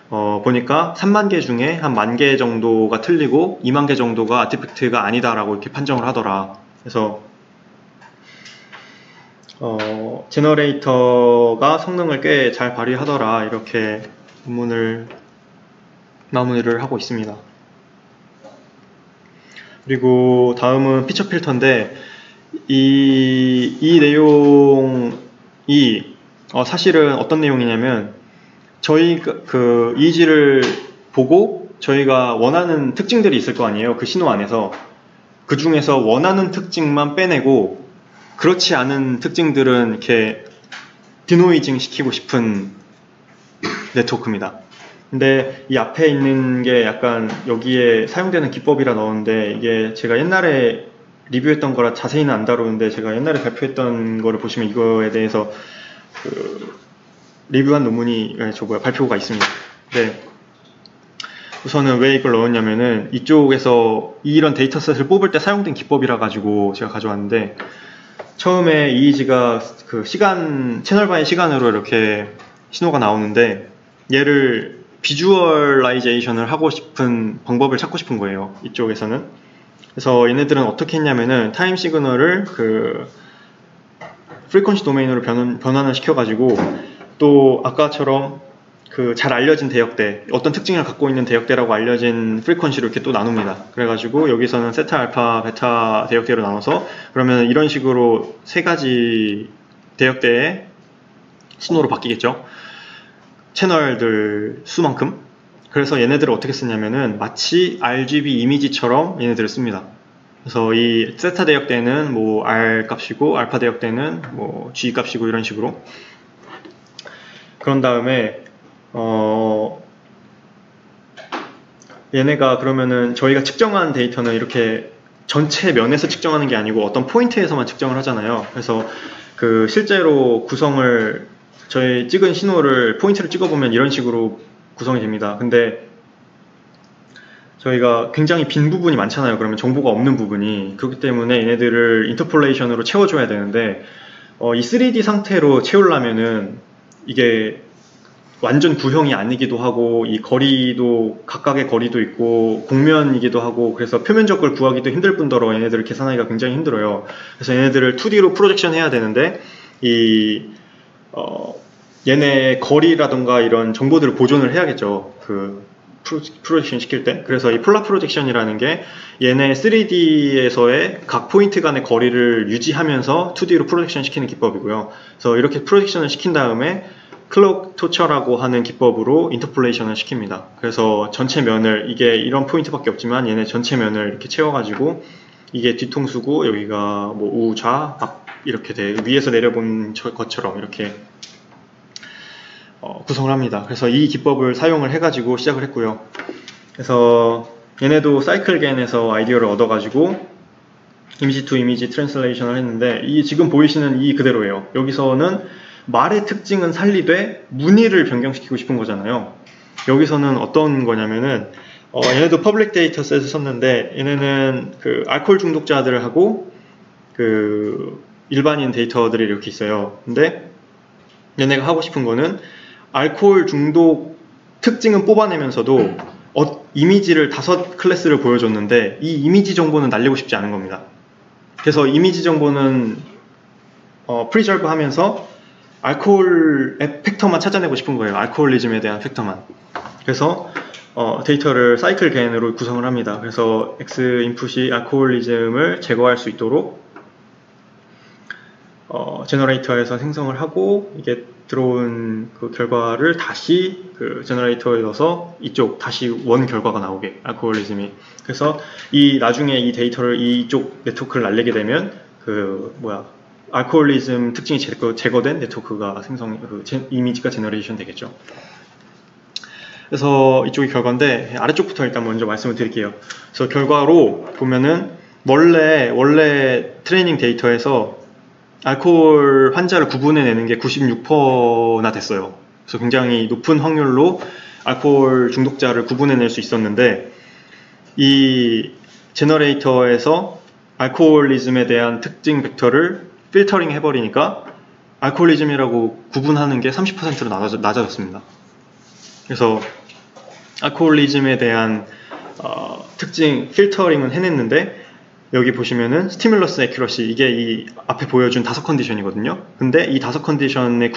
보니까 3만 개 중에 한 10,000개 정도가 틀리고 2만 개 정도가 아티팩트가 아니다라고 이렇게 판정을 하더라. 그래서 제너레이터가 성능을 꽤 잘 발휘하더라 이렇게 마무리를 하고 있습니다. 그리고 다음은 피처 필터인데 이 내용이 사실은 어떤 내용이냐면 저희가 그 EEG를 보고 저희가 원하는 특징들이 있을 거 아니에요. 그 신호 안에서 그 중에서 원하는 특징만 빼내고 그렇지 않은 특징들은 이렇게 디노이징 시키고 싶은 네트워크입니다. 근데 이 앞에 있는 게 약간 여기에 사용되는 기법이라 넣었는데 이게 제가 옛날에 리뷰했던 거라 자세히는 안 다루는데 제가 옛날에 발표했던 거를 보시면 이거에 대해서 리뷰한 논문이 발표가 있습니다. 네. 우선은 왜 이걸 넣었냐면은 이쪽에서 이런 데이터셋을 뽑을 때 사용된 기법이라 가지고 제가 가져왔는데, 처음에 EEG가 그 채널 바이 시간으로 이렇게 신호가 나오는데, 얘를 비주얼라이제이션을 하고 싶은 방법을 찾고 싶은 거예요, 이쪽에서는. 그래서 얘네들은 어떻게 했냐면은 타임 시그널을 그 프리퀀시 도메인으로 변환을 시켜가지고, 또 아까처럼 그 잘 알려진 대역대, 어떤 특징을 갖고 있는 대역대라고 알려진 프리퀀시로 이렇게 또 나눕니다. 그래가지고 여기서는 세타, 알파, 베타 대역대로 나눠서, 그러면 이런 식으로 세 가지 대역대의 신호로 바뀌겠죠, 채널들 수만큼. 그래서 얘네들을 어떻게 쓰냐면은 마치 RGB 이미지처럼 얘네들을 씁니다. 그래서 이 세타 대역대는 뭐 R 값이고, 알파 대역대는 뭐 G 값이고, 이런 식으로. 그런 다음에 얘네가 그러면은 저희가 측정한 데이터는 이렇게 전체 면에서 측정하는 게 아니고 어떤 포인트에서만 측정을 하잖아요. 그래서 그 실제로 구성을, 저희 찍은 신호를 포인트를 찍어보면 이런 식으로 구성이 됩니다. 근데 저희가 굉장히 빈 부분이 많잖아요. 그러면 정보가 없는 부분이. 그렇기 때문에 얘네들을 인터폴레이션으로 채워줘야 되는데, 이 3D 상태로 채우려면은 이게 완전 구형이 아니기도 하고, 이 거리도, 각각의 거리도 있고 곡면이기도 하고, 그래서 표면적을 구하기도 힘들 뿐더러 얘네들을 계산하기가 굉장히 힘들어요. 그래서 얘네들을 2D로 프로젝션 해야 되는데, 얘네의 거리라던가 이런 정보들을 보존을 해야겠죠, 그 프로젝션 시킬 때. 그래서 이 폴라 프로젝션이라는 게 얘네 3D에서의 각 포인트 간의 거리를 유지하면서 2D로 프로젝션 시키는 기법이고요. 그래서 이렇게 프로젝션을 시킨 다음에 클럭 토처라고 하는 기법으로 인터폴레이션을 시킵니다. 그래서 전체 면을, 이게 이런 포인트밖에 없지만 얘네 전체 면을 이렇게 채워가지고, 이게 뒤통수고 여기가 뭐 우, 좌, 앞 이렇게 위에서 내려본 것처럼 이렇게 구성을 합니다. 그래서 이 기법을 사용을 해가지고 시작을 했고요. 그래서 얘네도 사이클겐에서 아이디어를 얻어가지고 이미지 투 이미지 트랜슬레이션을 했는데, 이 지금 보이시는 이 그대로예요. 여기서는 말의 특징은 살리되 문의를 변경시키고 싶은 거잖아요. 여기서는 어떤 거냐면은 얘네도 퍼블릭 데이터셋을 썼는데, 얘네는 그 알코올 중독자들하고 그 일반인 데이터들이 이렇게 있어요. 근데 얘네가 하고 싶은 거는 알코올 중독 특징은 뽑아내면서도 이미지를 5클래스를 보여줬는데, 이 이미지 정보는 날리고 싶지 않은 겁니다. 그래서 이미지 정보는 프리저브 하면서 알코올의 팩터만 찾아내고 싶은 거예요. 알코올리즘에 대한 팩터만. 그래서 데이터를 사이클 겐으로 구성을 합니다. 그래서 X 인풋이 알코올리즘을 제거할 수 있도록 제너레이터에서 생성을 하고, 이게 들어온 그 결과를 다시 그 제너레이터에 넣어서 이쪽 다시 원 결과가 나오게, 알코올리즘이. 그래서 나중에 이 데이터를 이쪽 네트워크를 날리게 되면 알코올리즘 특징이 제거된 네트워크가 이미지가 제너레이션 되겠죠. 그래서 이쪽이 결과인데, 아래쪽부터 일단 먼저 말씀을 드릴게요. 그래서 결과로 보면은 원래 트레이닝 데이터에서 알코올 환자를 구분해내는 게 96%나 됐어요. 그래서 굉장히 높은 확률로 알코올 중독자를 구분해낼 수 있었는데, 이 제너레이터에서 알코올리즘에 대한 특징 벡터를 필터링 해버리니까 알코올리즘이라고 구분하는 게 30%로 낮아졌습니다. 그래서 알코올리즘에 대한 특징 필터링은 해냈는데, 여기 보시면은 스티뮬러스 애큐러시, 이게 이 앞에 보여준 5컨디션이거든요. 근데 이 5컨디션의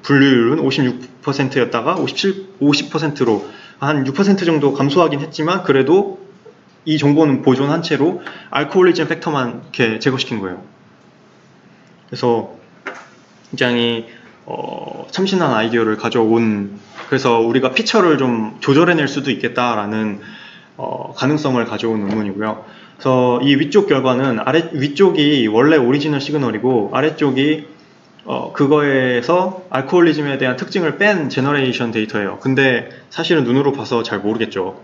분류율은 56%였다가 50%로 한 6% 정도 감소하긴 했지만, 그래도 이 정보는 보존한 채로 알코올리즘 팩터만 이렇게 제거시킨 거예요. 그래서 굉장히 참신한 아이디어를 가져온, 그래서 우리가 피처를 좀 조절해낼 수도 있겠다라는 가능성을 가져온 논문이고요. 그래서 이 위쪽 결과는 위쪽이 원래 오리지널 시그널이고, 아래쪽이 그거에서 알코올리즘에 대한 특징을 뺀 제너레이션 데이터예요. 근데 사실은 눈으로 봐서 잘 모르겠죠.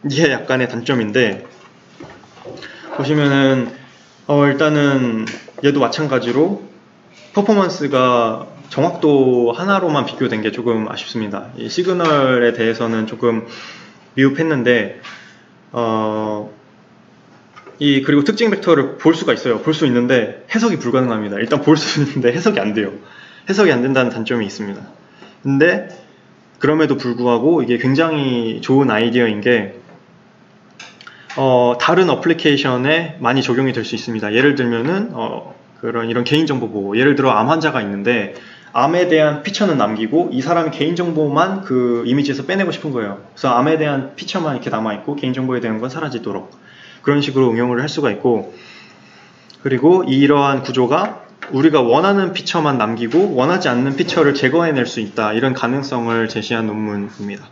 이게 약간의 단점인데, 보시면은 일단은 얘도 마찬가지로 퍼포먼스가 정확도 하나로만 비교된 게 조금 아쉽습니다. 이 시그널에 대해서는 조금 미흡했는데 그리고 특징 벡터를 볼 수가 있어요. 볼 수 있는데 해석이 불가능합니다. 일단 볼 수 있는데 해석이 안 돼요. 해석이 안 된다는 단점이 있습니다. 근데 그럼에도 불구하고 이게 굉장히 좋은 아이디어인 게 다른 어플리케이션에 많이 적용이 될 수 있습니다. 예를 들면은 이런 개인정보 보호, 예를 들어 암 환자가 있는데 암에 대한 피처는 남기고 이 사람의 개인정보만 그 이미지에서 빼내고 싶은 거예요. 그래서 암에 대한 피처만 이렇게 남아있고 개인정보에 대한 건 사라지도록 그런 식으로 응용을 할 수가 있고, 그리고 이러한 구조가 우리가 원하는 피처만 남기고 원하지 않는 피처를 제거해낼 수 있다, 이런 가능성을 제시한 논문입니다.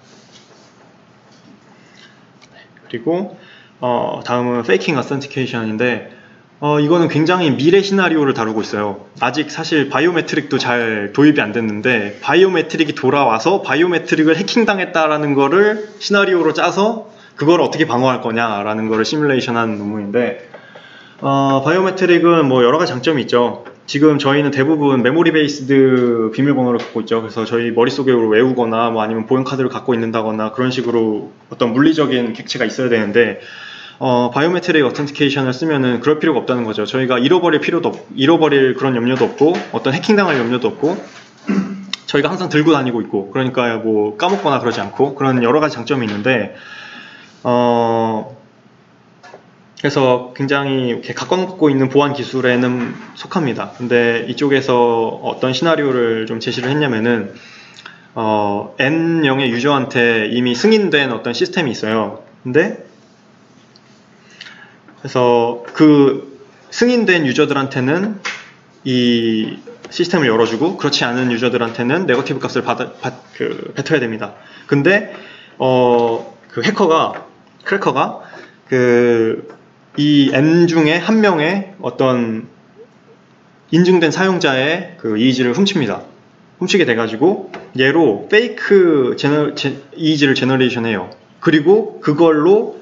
그리고 다음은 Faking Authentication인데 이거는 굉장히 미래 시나리오를 다루고 있어요. 아직 사실 바이오메트릭도 잘 도입이 안 됐는데 바이오메트릭이 돌아와서 바이오메트릭을 해킹당했다라는 거를 시나리오로 짜서 그걸 어떻게 방어할 거냐라는 거를 시뮬레이션한 논문인데 바이오메트릭은 뭐 여러 가지 장점이 있죠. 지금 저희는 대부분 메모리 베이스드 비밀번호를 갖고 있죠. 그래서 저희 머릿속에 외우거나 뭐 아니면 보안카드를 갖고 있는다거나 그런 식으로 어떤 물리적인 객체가 있어야 되는데 바이오메트릭 어텐티케이션을 쓰면은 그럴 필요가 없다는 거죠. 저희가 잃어버릴 그런 염려도 없고 어떤 해킹당할 염려도 없고 저희가 항상 들고 다니고 있고, 그러니까 뭐 까먹거나 그러지 않고, 그런 여러 가지 장점이 있는데 그래서 굉장히 이렇게 각광받고 있는 보안 기술에는 속합니다. 근데 이쪽에서 어떤 시나리오를 좀 제시를 했냐면은 N명의 유저한테 이미 승인된 어떤 시스템이 있어요. 근데 그래서 그 승인된 유저들한테는 이 시스템을 열어주고 그렇지 않은 유저들한테는 네거티브 값을 뱉어야 됩니다. 근데 그 크래커가 이 N 중에 한 명의 어떤 인증된 사용자의 그 이미지를 훔치게 돼가지고 얘로 페이크 이미지를 제너레이션 해요. 그리고 그걸로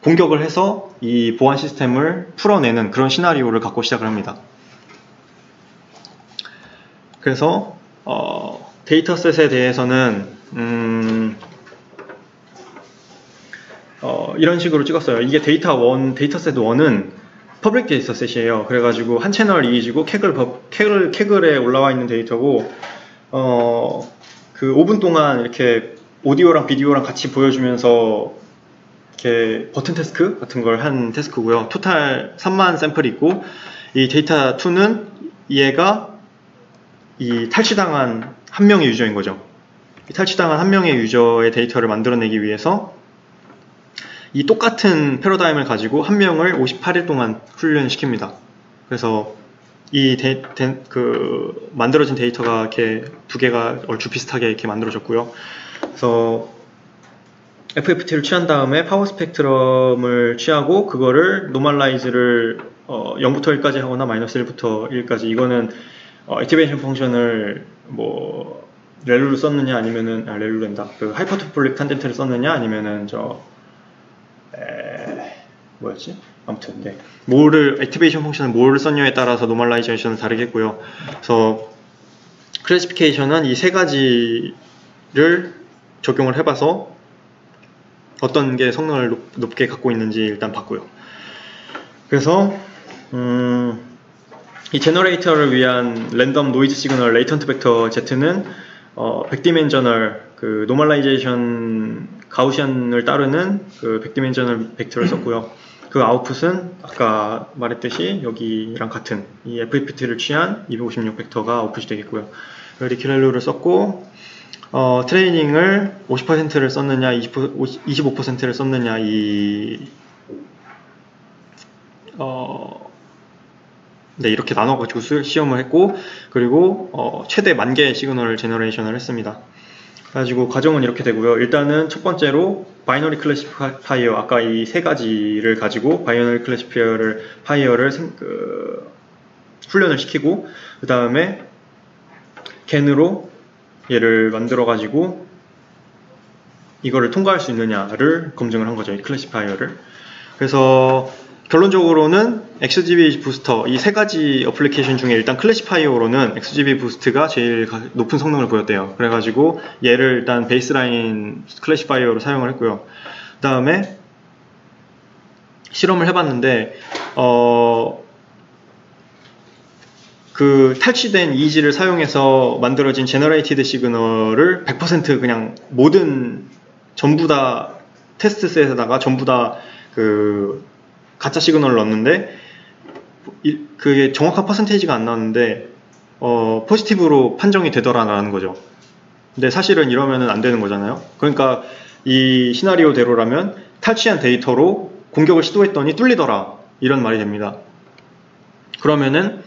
공격을 해서 이 보안 시스템을 풀어내는 그런 시나리오를 갖고 시작을 합니다. 그래서 데이터셋에 대해서는 이런 식으로 찍었어요. 이게 데이터셋 1은 퍼블릭 데이터셋이에요. 그래가지고 한 채널 이미지고 캐글에 올라와 있는 데이터고 그 5분 동안 이렇게 오디오랑 비디오랑 같이 보여주면서 이렇게 버튼 태스크 같은 걸 한 태스크고요. 토탈 3만 샘플이 있고, 이 데이터 2는 얘가 이 탈취당한 한 명의 유저인 거죠. 이 탈취당한 한 명의 유저의 데이터를 만들어내기 위해서 이 똑같은 패러다임을 가지고 한 명을 58일 동안 훈련시킵니다. 그래서 이 만들어진 데이터가 이렇게 두 개가 얼추 비슷하게 이렇게 만들어졌고요. 그래서 FFT를 취한 다음에 파워 스펙트럼을 취하고 그거를 노멀라이즈를 0부터 1까지 하거나 마이너스 1부터 1까지, 이거는 액티베이션 펑션을 뭐 렐루를 썼느냐 아니면은 렐루랜다 그 하이퍼토폴릭 탄젠트를 썼느냐 아니면은 뭐였지? 아무튼 네. 액티베이션 펑션을 뭐를 썼냐에 따라서 노멀라이제이션은 다르겠고요. 그래서 클래시피케이션은 이 세 가지를 적용을 해봐서 어떤 게 성능을 높게 갖고 있는지 일단 봤고요. 그래서 이 제너레이터를 위한 랜덤 노이즈 시그널 레이턴트 벡터 Z는 백디멘저널 그 노멀라이제이션 가우시안을 따르는 그 백디멘저널 벡터를 썼고요. 그 아웃풋은 아까 말했듯이 여기랑 같은 이 FFT를 취한 256 벡터가 아웃풋이 되겠고요. 리퀴렐루를 썼고 트레이닝을 50%를 썼느냐 25%를 썼느냐 네, 이렇게 나눠가지고 시험을 했고, 그리고 최대 10,000개의 시그널을 제너레이션을 했습니다. 그래가지고 과정은 이렇게 되고요. 일단은 첫 번째로 바이너리 클래시파이어, 아까 이 세 가지를 가지고 바이너리 클래시파이어를 훈련을 시키고, 그 다음에 겐으로 얘를 만들어 가지고 이거를 통과할 수 있느냐를 검증을 한 거죠, 이 클래시파이어를. 그래서 결론적으로는 XGB 부스터 이 세 가지 어플리케이션 중에 일단 클래시파이어로는 XGB 부스트가 제일 높은 성능을 보였대요. 그래가지고 얘를 일단 베이스라인 클래시파이어로 사용을 했고요. 그 다음에 실험을 해봤는데 그 탈취된 EEG를 사용해서 만들어진 제너레이티드 시그널을 100% 그냥 전부 다 테스트셋에다가 전부 다 그 가짜 시그널을 넣었는데 그게 정확한 퍼센테이지가 안 나왔는데 포지티브로 판정이 되더라라는 거죠. 근데 사실은 이러면은 안 되는 거잖아요. 그러니까 이 시나리오대로라면 탈취한 데이터로 공격을 시도했더니 뚫리더라 이런 말이 됩니다. 그러면은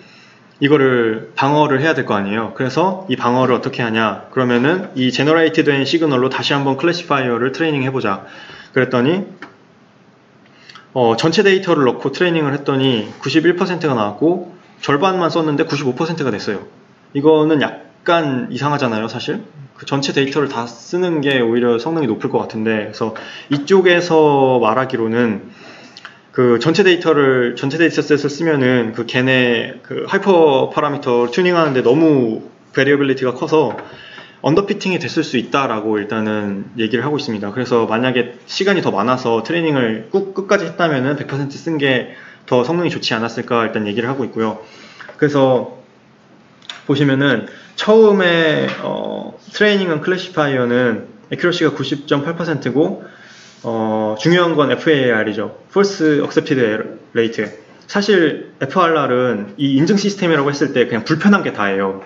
이거를 방어를 해야 될 거 아니에요. 그래서 이 방어를 어떻게 하냐, 그러면은 이 제너레이트 된 시그널로 다시 한번 클래시파이어를 트레이닝 해보자. 그랬더니 전체 데이터를 넣고 트레이닝을 했더니 91%가 나왔고 절반만 썼는데 95%가 됐어요. 이거는 약간 이상하잖아요, 사실. 그 전체 데이터를 다 쓰는 게 오히려 성능이 높을 것 같은데, 그래서 이쪽에서 말하기로는 그 전체 데이터셋을 쓰면은 그 걔네 그 하이퍼 파라미터 튜닝하는데 너무 베리어빌리티가 커서 언더피팅이 됐을 수 있다라고 일단은 얘기를 하고 있습니다. 그래서 만약에 시간이 더 많아서 트레이닝을 끝까지 했다면은 100% 쓴 게 더 성능이 좋지 않았을까 일단 얘기를 하고 있고요. 그래서 보시면은 처음에 트레이닝은 클래시파이어는 애큐러시가 90.8%고 중요한 건 FAR이죠. False Accepted Rate. 사실 FR은 이 인증 시스템이라고 했을 때 그냥 불편한 게 다예요.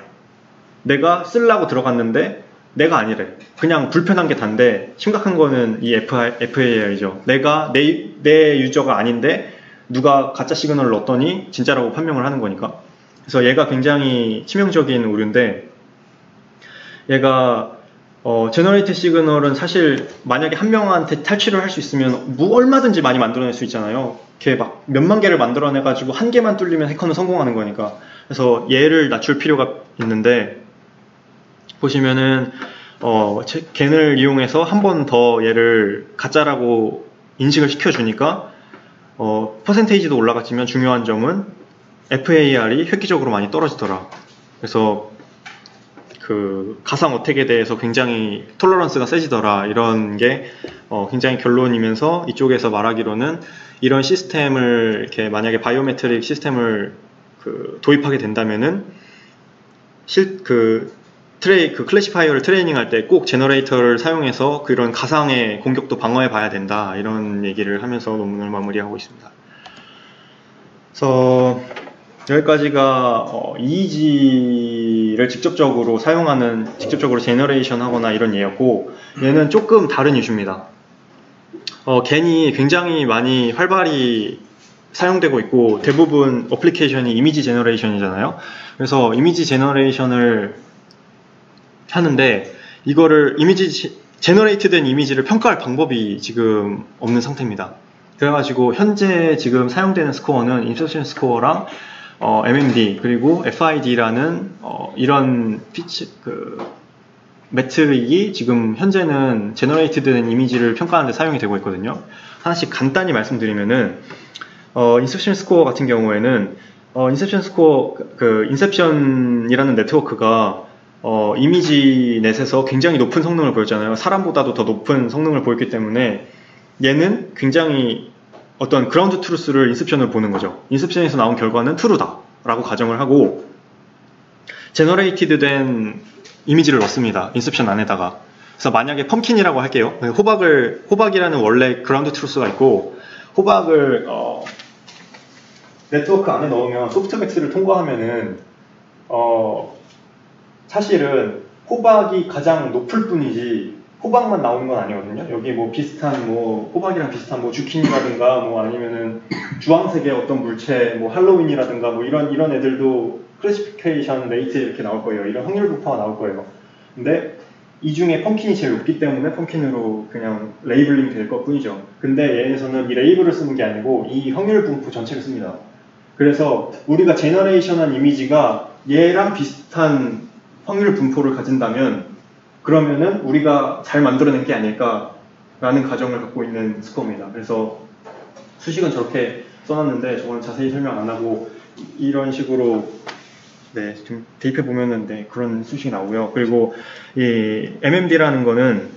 내가 쓰려고 들어갔는데 내가 아니래. 그냥 불편한 게 단데, 심각한 거는 이 FAR이죠. 내가 내 유저가 아닌데 누가 가짜 시그널을 넣었더니 진짜라고 판명을 하는 거니까. 그래서 얘가 굉장히 치명적인 오류인데, 얘가 제너레이트 시그널은 사실 만약에 한 명한테 탈취를 할 수 있으면 얼마든지 많이 만들어낼 수 있잖아요. 걔 막 몇만 개를 만들어내가지고 한 개만 뚫리면 해커는 성공하는 거니까. 그래서 얘를 낮출 필요가 있는데, 보시면은 겐을 이용해서 한 번 더 얘를 가짜라고 인식을 시켜주니까 퍼센테이지도 올라갔지만 중요한 점은 FAR이 획기적으로 많이 떨어지더라. 그래서 그 가상 어택에 대해서 굉장히 톨러런스가 세지더라, 이런 게 굉장히 결론이면서, 이쪽에서 말하기로는 이런 시스템을 이렇게 만약에 바이오메트릭 시스템을 도입하게 된다면은 클래시파이어를 트레이닝할 때 꼭 제너레이터를 사용해서 그런 가상의 공격도 방어해 봐야 된다, 이런 얘기를 하면서 논문을 마무리하고 있습니다. 그래서 여기까지가 EEG를 직접적으로 제너레이션 하거나 이런 예였고, 얘는 조금 다른 이슈입니다. 겐이 굉장히 많이 활발히 사용되고 있고, 대부분 어플리케이션이 이미지 제너레이션이잖아요. 그래서 이미지 제너레이션을 하는데, 이거를 제너레이트 된 이미지를 평가할 방법이 지금 없는 상태입니다. 그래가지고 현재 지금 사용되는 스코어는 인셉션 스코어랑 MMD 그리고 FID라는 이런 매트릭이 지금 현재는 제너레이트 된 이미지를 평가하는 데 사용이 되고 있거든요. 하나씩 간단히 말씀드리면은 인셉션 스코어 같은 경우에는 인셉션이라는 네트워크가 이미지 넷에서 굉장히 높은 성능을 보였잖아요. 사람보다도 더 높은 성능을 보였기 때문에 얘는 굉장히 어떤 그라운드 트루스를 인셉션을 보는 거죠. 인셉션에서 나온 결과는 true다 라고 가정을 하고 제너레이티드 된 이미지를 넣습니다. 인셉션 안에다가. 그래서 만약에 펌킨이라고 할게요. 호박이라는 원래 그라운드 트루스가 있고, 호박을 네트워크 안에 넣으면 소프트맥스를 통과하면은 사실은 호박이 가장 높을 뿐이지 호박만 나오는 건 아니거든요. 여기 호박이랑 비슷한 주키니라든가 아니면은 주황색의 어떤 물체, 할로윈이라든가 이런 애들도 클래시피케이션 레이트 이렇게 나올 거예요. 이런 확률 분포가 나올 거예요. 근데 이 중에 펌킨이 제일 높기 때문에 펌킨으로 그냥 레이블링 될 것 뿐이죠. 근데 얘네에서는 이 레이블을 쓰는 게 아니고 이 확률 분포 전체를 씁니다. 그래서 우리가 제너레이션한 이미지가 얘랑 비슷한 확률 분포를 가진다면 그러면은 우리가 잘 만들어낸 게 아닐까라는 가정을 갖고 있는 스코어입니다. 그래서 수식은 저렇게 써놨는데 저건 자세히 설명 안 하고 이런 식으로 네, 좀 대입해 보면은 네, 그런 수식이 나오고요. 그리고 이 MMD라는 거는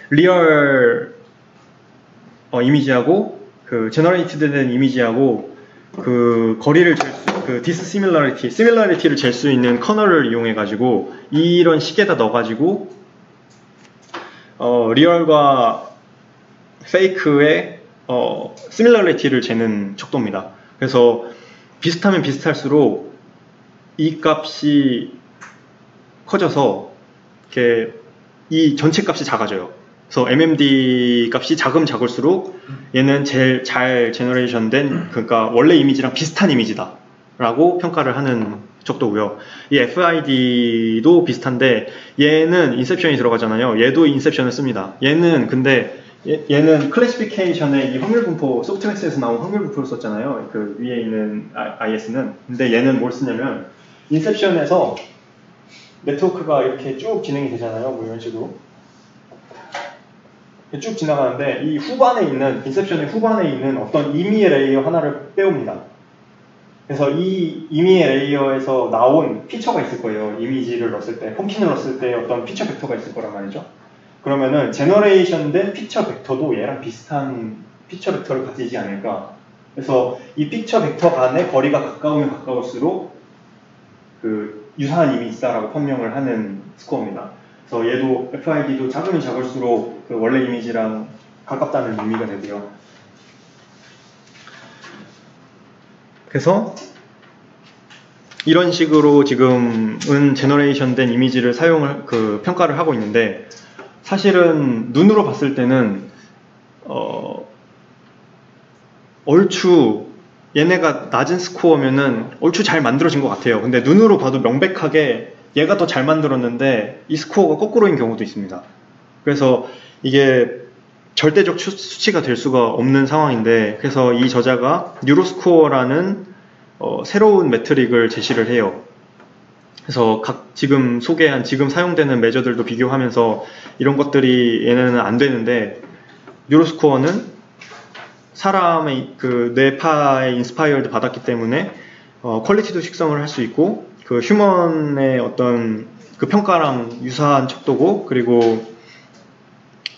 리얼 이미지하고 그 제너레이티드 된 이미지하고 그 거리를 그 시밀러리티를 잴 수 있는 커널을 이용해 가지고 이런 식에다 넣어 가지고 리얼과 페이크의 시밀러리티를 재는 척도입니다. 그래서 비슷하면 비슷할수록 이 값이 커져서 이렇게 이 전체 값이 작아져요. 그래서 MMD 값이 작을수록 얘는 제일 잘 제너레이션 된, 그러니까 원래 이미지랑 비슷한 이미지다 라고 평가를 하는 척도고요. 이 FID도 비슷한데 얘는 인셉션이 들어가잖아요. 얘도 인셉션을 씁니다. 얘는 근데 얘는 클래시피케이션의 이 확률 분포, 소프트맥스에서 나온 확률 분포를 썼잖아요. 그 위에 있는 IS는. 근데 얘는 뭘 쓰냐면 인셉션에서 네트워크가 이렇게 쭉 진행이 되잖아요. 뭐 이런 식으로 쭉 지나가는데 이 후반에 있는, 인셉션의 후반에 있는 어떤 임의의 레이어 하나를 빼옵니다. 그래서 이 임의의 레이어에서 나온 피처가 있을 거예요. 이미지를 넣었을 때, 펌킨을 넣었을 때 어떤 피처 벡터가 있을 거란 말이죠. 그러면은 제너레이션 된 피처 벡터도 얘랑 비슷한 피처 벡터를 가지지 않을까. 그래서 이 피처 벡터 간의 거리가 가까우면 가까울수록 그 유사한 이미지다라고 판명을 하는 스코어입니다. 그래서 얘도 FID도 작으면 작을수록 그 원래 이미지랑 가깝다는 의미가 되고요. 그래서 이런 식으로 지금은 제너레이션 된 이미지를 평가를 하고 있는데, 사실은 눈으로 봤을 때는 얼추 얘네가 낮은 스코어면은 얼추 잘 만들어진 것 같아요. 근데 눈으로 봐도 명백하게 얘가 더 잘 만들었는데 이 스코어가 거꾸로인 경우도 있습니다. 그래서 이게 절대적 수치가 될 수가 없는 상황인데, 그래서 이 저자가 뉴로스코어라는 새로운 매트릭을 제시를 해요. 그래서 지금 사용되는 매저들도 비교하면서 이런 것들이 얘네는 안 되는데, 뉴로스코어는 사람의 그 뇌파에 인스파이어드 받았기 때문에 퀄리티도 식성을 할 수 있고, 그 휴먼의 어떤 그 평가랑 유사한 척도고, 그리고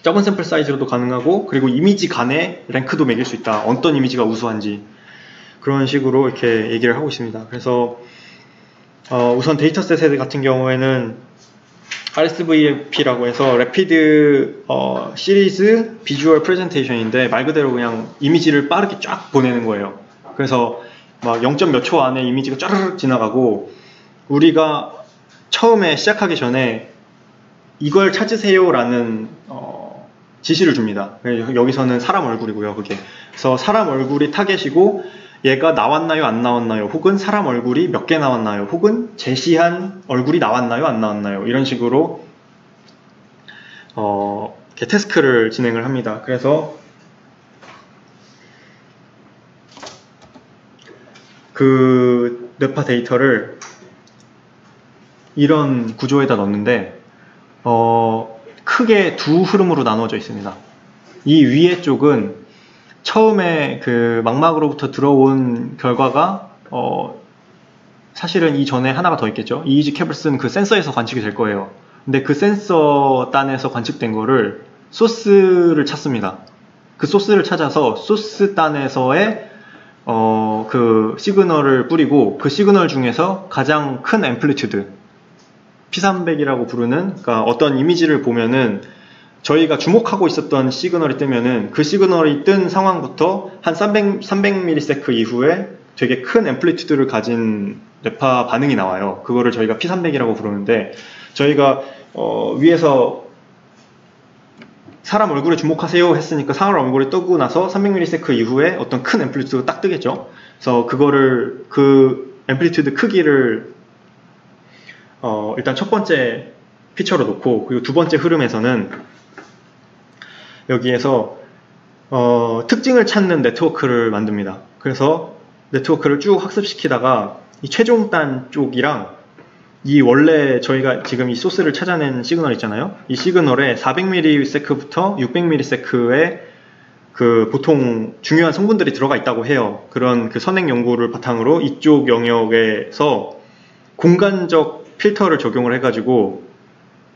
적은 샘플 사이즈로도 가능하고, 그리고 이미지 간의 랭크도 매길 수 있다. 어떤 이미지가 우수한지. 그런 식으로 이렇게 얘기를 하고 있습니다. 그래서 우선 데이터셋 같은 경우에는 RSVP라고 해서 Rapid Series Visual Presentation인데 말 그대로 그냥 이미지를 빠르게 쫙 보내는 거예요. 그래서 막 0. 몇 초 안에 이미지가 쫘르륵 지나가고, 우리가 처음에 시작하기 전에 이걸 찾으세요 라는 지시를 줍니다. 여기서는 사람 얼굴이고요, 그게. 그래서 사람 얼굴이 타겟이고, 얘가 나왔나요, 안 나왔나요, 혹은 사람 얼굴이 몇 개 나왔나요, 혹은 제시한 얼굴이 나왔나요, 안 나왔나요, 이런 식으로 이렇게 태스크를 진행을 합니다. 그래서 그 뇌파 데이터를 이런 구조에다 넣는데 크게 두 흐름으로 나눠져 있습니다. 이 위에 쪽은 처음에 그 망막으로부터 들어온 결과가 사실은 이 전에 하나가 더 있겠죠. EEG 캐블스는 그 센서에서 관측이 될 거예요. 근데 그 센서 단에서 관측된 거를 소스를 찾습니다. 그 소스를 찾아서 소스 단에서의 그 시그널을 뿌리고, 그 시그널 중에서 가장 큰 앰플리튜드, P300이라고 부르는, 그러니까 어떤 이미지를 보면은 저희가 주목하고 있었던 시그널이 뜨면은 그 시그널이 뜬 상황부터 한 300ms 이후에 되게 큰 앰플리튜드를 가진 뇌파 반응이 나와요. 그거를 저희가 P300이라고 부르는데, 저희가 위에서 사람 얼굴에 주목하세요 했으니까 사람 얼굴이 뜨고 나서 300ms 이후에 어떤 큰 앰플리튜드가 딱 뜨겠죠. 그래서 그거를, 그 앰플리튜드 크기를 일단 첫 번째 피처로 놓고, 그리고 두 번째 흐름에서는 여기에서 특징을 찾는 네트워크를 만듭니다. 그래서 네트워크를 쭉 학습시키다가 이 최종단 쪽이랑 이 원래 저희가 지금 이 소스를 찾아낸 시그널 있잖아요. 이 시그널에 400ms부터 600ms의 그 보통 중요한 성분들이 들어가 있다고 해요. 그런 그 선행 연구를 바탕으로 이쪽 영역에서 공간적 필터를 적용을 해가지고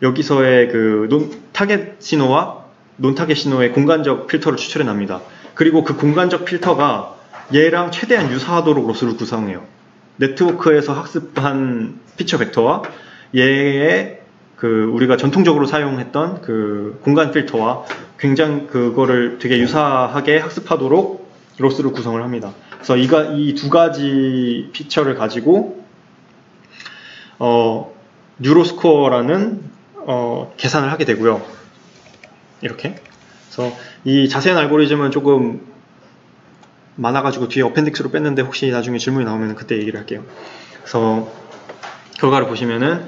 여기서의 그 타겟 신호와 논 타겟 신호의 공간적 필터를 추출해 납니다. 그리고 그 공간적 필터가 얘랑 최대한 유사하도록 로스를 구성해요. 네트워크에서 학습한 피처 벡터와 얘의 그 우리가 전통적으로 사용했던 그 공간 필터와 굉장히 그거를 되게 유사하게 학습하도록 로스를 구성을 합니다. 그래서 이 두 가지 피처를 가지고 뉴로스코어라는 계산을 하게 되고요. 이렇게. 그래서 이 자세한 알고리즘은 조금 많아가지고 뒤에 어펜딕스로 뺐는데 혹시 나중에 질문이 나오면 그때 얘기를 할게요. 그래서 결과를 보시면은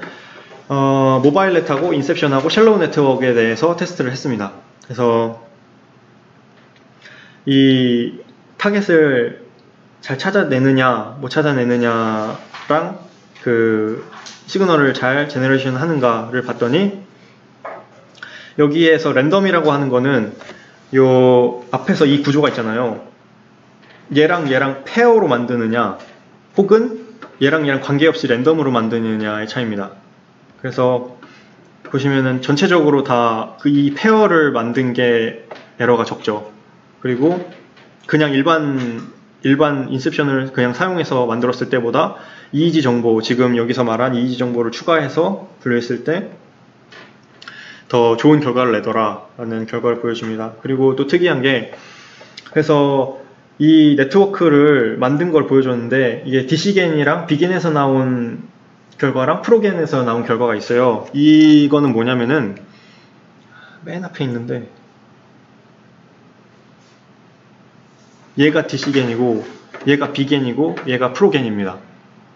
모바일 넷하고 인셉션하고 셜로우 네트워크에 대해서 테스트를 했습니다. 그래서 이 타겟을 잘 찾아내느냐 못 찾아내느냐랑 그 시그널을 잘 제너레이션 하는가를 봤더니 여기에서 랜덤이라고 하는 거는 요 앞에서 이 구조가 있잖아요. 얘랑 얘랑 페어로 만드느냐 혹은 얘랑 얘랑 관계없이 랜덤으로 만드느냐의 차이입니다. 그래서 보시면은 전체적으로 다 그 이 페어를 만든 게 에러가 적죠. 그리고 그냥 일반 인셉션을 그냥 사용해서 만들었을 때보다 EEG 정보, 지금 여기서 말한 EEG 정보를 추가해서 분류했을 때 더 좋은 결과를 내더라 라는 결과를 보여줍니다. 그리고 또 특이한 게 그래서 이 네트워크를 만든 걸 보여줬는데 이게 DC겐이랑 비겐에서 나온 결과랑 프로겐에서 나온 결과가 있어요. 이거는 뭐냐면은 맨 앞에 있는데 얘가 DC겐이고 얘가 비겐이고 얘가 프로겐입니다.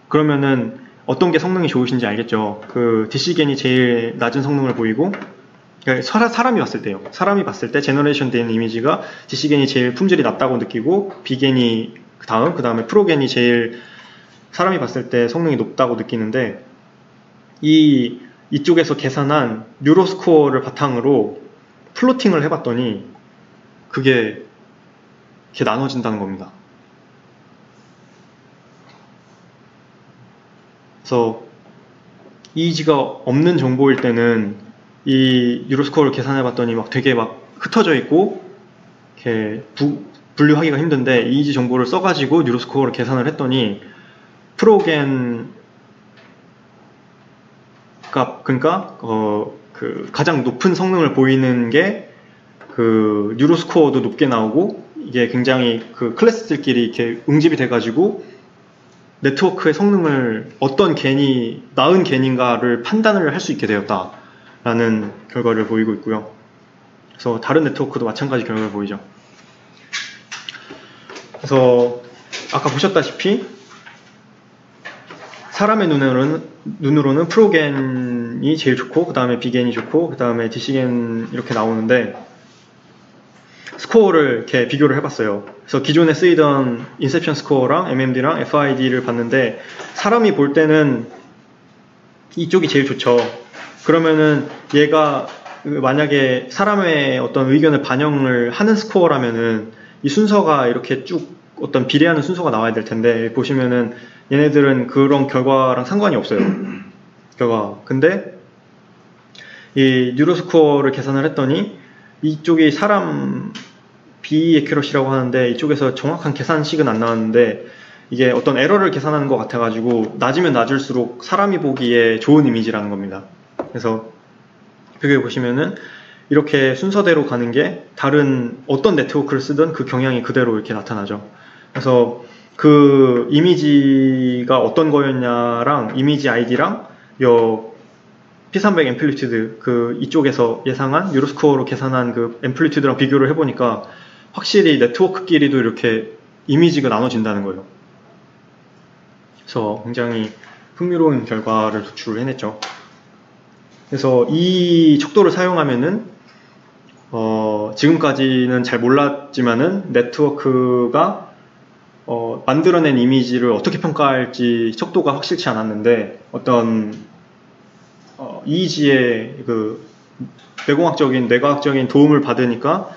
그러면은 어떤 게 성능이 좋으신지 알겠죠? 그 DC겐이 제일 낮은 성능을 보이고 사람이 봤을 때요. 사람이 봤을 때 제너레이션 된 이미지가 DC겐이 제일 품질이 낮다고 느끼고 비겐이 그 다음에 프로겐이 제일 사람이 봤을 때 성능이 높다고 느끼는데 이쪽에서 계산한 뉴로스코어를 바탕으로 플로팅을 해봤더니 그게 이렇게 나눠진다는 겁니다. 그래서 EEG가 없는 정보일 때는 이 뉴로스코어를 계산해봤더니 막 되게 막 흩어져 있고 이렇게 분류하기가 힘든데 EEG 정보를 써가지고 뉴로스코어를 계산을 했더니 프로겐 값 그러니까 그 가장 높은 성능을 보이는 게 그 뉴로스코어도 높게 나오고 이게 굉장히 그 클래스들끼리 이렇게 응집이 돼가지고 네트워크의 성능을 어떤 겐이 나은 겐인가를 판단을 할 수 있게 되었다라는 결과를 보이고 있고요. 그래서 다른 네트워크도 마찬가지 결과를 보이죠. 그래서 아까 보셨다시피 사람의 눈으로는 프로겐이 제일 좋고 그 다음에 비겐이 좋고 그 다음에 DC겐 이렇게 나오는데 스코어를 이렇게 비교를 해봤어요. 그래서 기존에 쓰이던 인셉션 스코어랑 MMD랑 FID를 봤는데 사람이 볼 때는 이쪽이 제일 좋죠. 그러면은 얘가 만약에 사람의 어떤 의견을 반영을 하는 스코어라면은 이 순서가 이렇게 쭉 어떤 비례하는 순서가 나와야 될 텐데 보시면은 얘네들은 그런 결과랑 상관이 없어요. 근데 이 뉴로스코어를 계산을 했더니 이쪽이 사람 비에큐러시라고 하는데 이쪽에서 정확한 계산식은 안 나왔는데 이게 어떤 에러를 계산하는 것 같아가지고 낮으면 낮을수록 사람이 보기에 좋은 이미지라는 겁니다. 그래서 여기 보시면은 이렇게 순서대로 가는 게 다른 어떤 네트워크를 쓰든 그 경향이 그대로 이렇게 나타나죠. 그래서 그 이미지가 어떤 거였냐랑 이미지 아이디랑 요 P300 앰플리튜드 그 이쪽에서 예상한 뉴로스코어로 계산한 그 앰플리튜드랑 비교를 해보니까 확실히 네트워크끼리도 이렇게 이미지가 나눠진다는 거예요. 그래서 굉장히 흥미로운 결과를 도출을 해냈죠. 그래서 이 척도를 사용하면은 지금까지는 잘 몰랐지만은 네트워크가 만들어낸 이미지를 어떻게 평가할지 척도가 확실치 않았는데 어떤 EEG의 그 뇌과학적인 도움을 받으니까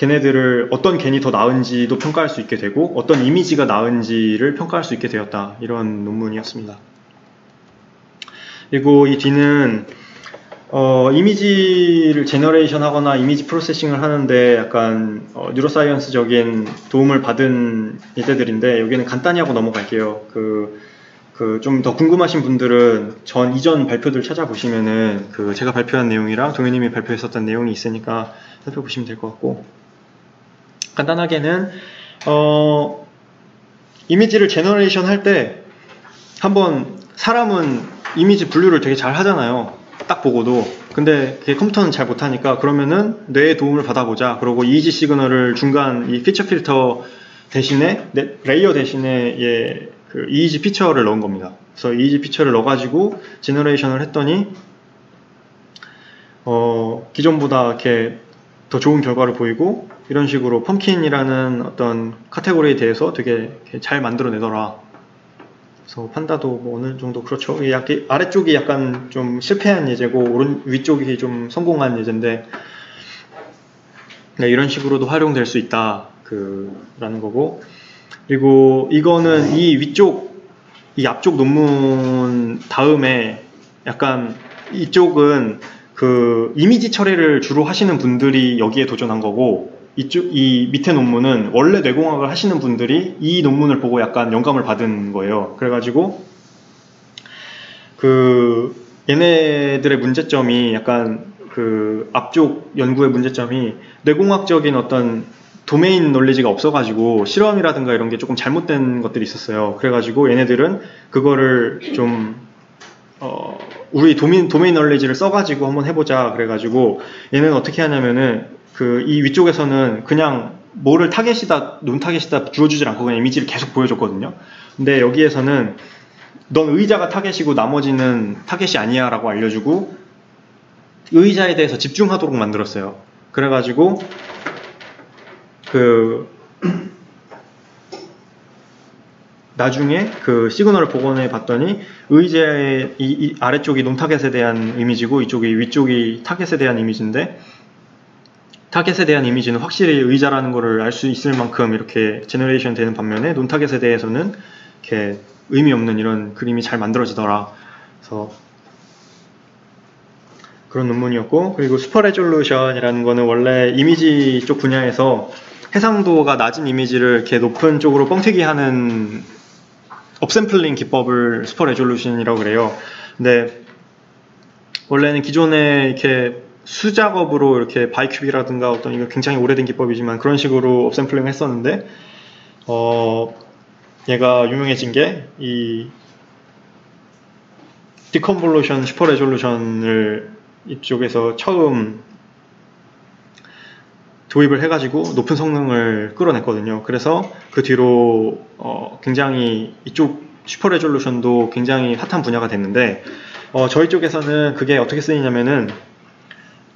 걔네들을 어떤 겐이 더 나은지도 평가할 수 있게 되고 어떤 이미지가 나은지를 평가할 수 있게 되었다. 이런 논문이었습니다. 그리고 이 뒤는 이미지를 제너레이션 하거나 이미지 프로세싱을 하는데 약간 뉴로사이언스적인 도움을 받은 예제들인데 여기는 간단히 하고 넘어갈게요. 좀 더 궁금하신 분들은 이전 발표들 찾아보시면은 제가 발표한 내용이랑 동현님이 발표했었던 내용이 있으니까 살펴보시면 될 것 같고, 간단하게는 이미지를 제너레이션 할 때 한번 사람은 이미지 분류를 되게 잘 하잖아요. 딱 보고도. 근데 그게 컴퓨터는 잘 못하니까 그러면은 뇌의 도움을 받아보자. 그러고 이미지 시그널을 중간 이 피처 필터 대신에 레이어 대신에 이미지 피처를 넣은 겁니다. 그래서 이미지 피처를 넣어가지고 제너레이션을 했더니 기존보다 이렇게 더 좋은 결과를 보이고 이런 식으로 펌킨이라는 어떤 카테고리에 대해서 되게 잘 만들어내더라. 그래서 판다도 뭐 어느 정도 그렇죠. 아래쪽이 약간 좀 실패한 예제고 위쪽이 좀 성공한 예제인데, 네, 이런 식으로도 활용될 수 있다 라는 거고, 그리고 이거는 이 앞쪽 논문 다음에 약간 이쪽은 이미지 처리를 주로 하시는 분들이 여기에 도전한 거고, 이 밑에 논문은 원래 뇌공학을 하시는 분들이 이 논문을 보고 약간 영감을 받은 거예요. 그래가지고 얘네들의 문제점이 약간 앞쪽 연구의 문제점이 뇌공학적인 어떤 도메인 널리지가 없어가지고 실험이라든가 이런 게 조금 잘못된 것들이 있었어요. 그래가지고 얘네들은 그거를 좀 우리 도메인 널리지를 써가지고 한번 해보자. 그래가지고 얘는 어떻게 하냐면은 이 위쪽에서는 그냥 뭐를 논타겟이다 주어주질 않고 그냥 이미지를 계속 보여줬거든요. 근데 여기에서는 넌 의자가 타겟이고 나머지는 타겟이 아니야 라고 알려주고 의자에 대해서 집중하도록 만들었어요. 그래가지고 나중에 시그널을 복원해 봤더니 의자의 이 아래쪽이 논타겟에 대한 이미지고 위쪽이 타겟에 대한 이미지인데, 타겟에 대한 이미지는 확실히 의자라는 거를 알 수 있을 만큼 이렇게 제너레이션 되는 반면에 논타겟에 대해서는 이렇게 의미 없는 이런 그림이 잘 만들어지더라. 그래서 그런 논문이었고, 그리고 슈퍼 레졸루션이라는 거는 원래 이미지 쪽 분야에서 해상도가 낮은 이미지를 이렇게 높은 쪽으로 뻥튀기 하는 업샘플링 기법을 슈퍼 레졸루션이라고 그래요. 근데 원래는 기존에 이렇게 수작업으로 이렇게 바이큐빅이라든가 어떤 이거 굉장히 오래된 기법이지만 그런 식으로 업샘플링을 했었는데, 얘가 유명해진 게 이 디컨볼루션 슈퍼 레졸루션을 이쪽에서 처음 도입을 해가지고 높은 성능을 끌어냈거든요. 그래서 그 뒤로 굉장히 이쪽 슈퍼 레졸루션도 굉장히 핫한 분야가 됐는데, 저희 쪽에서는 그게 어떻게 쓰이냐면은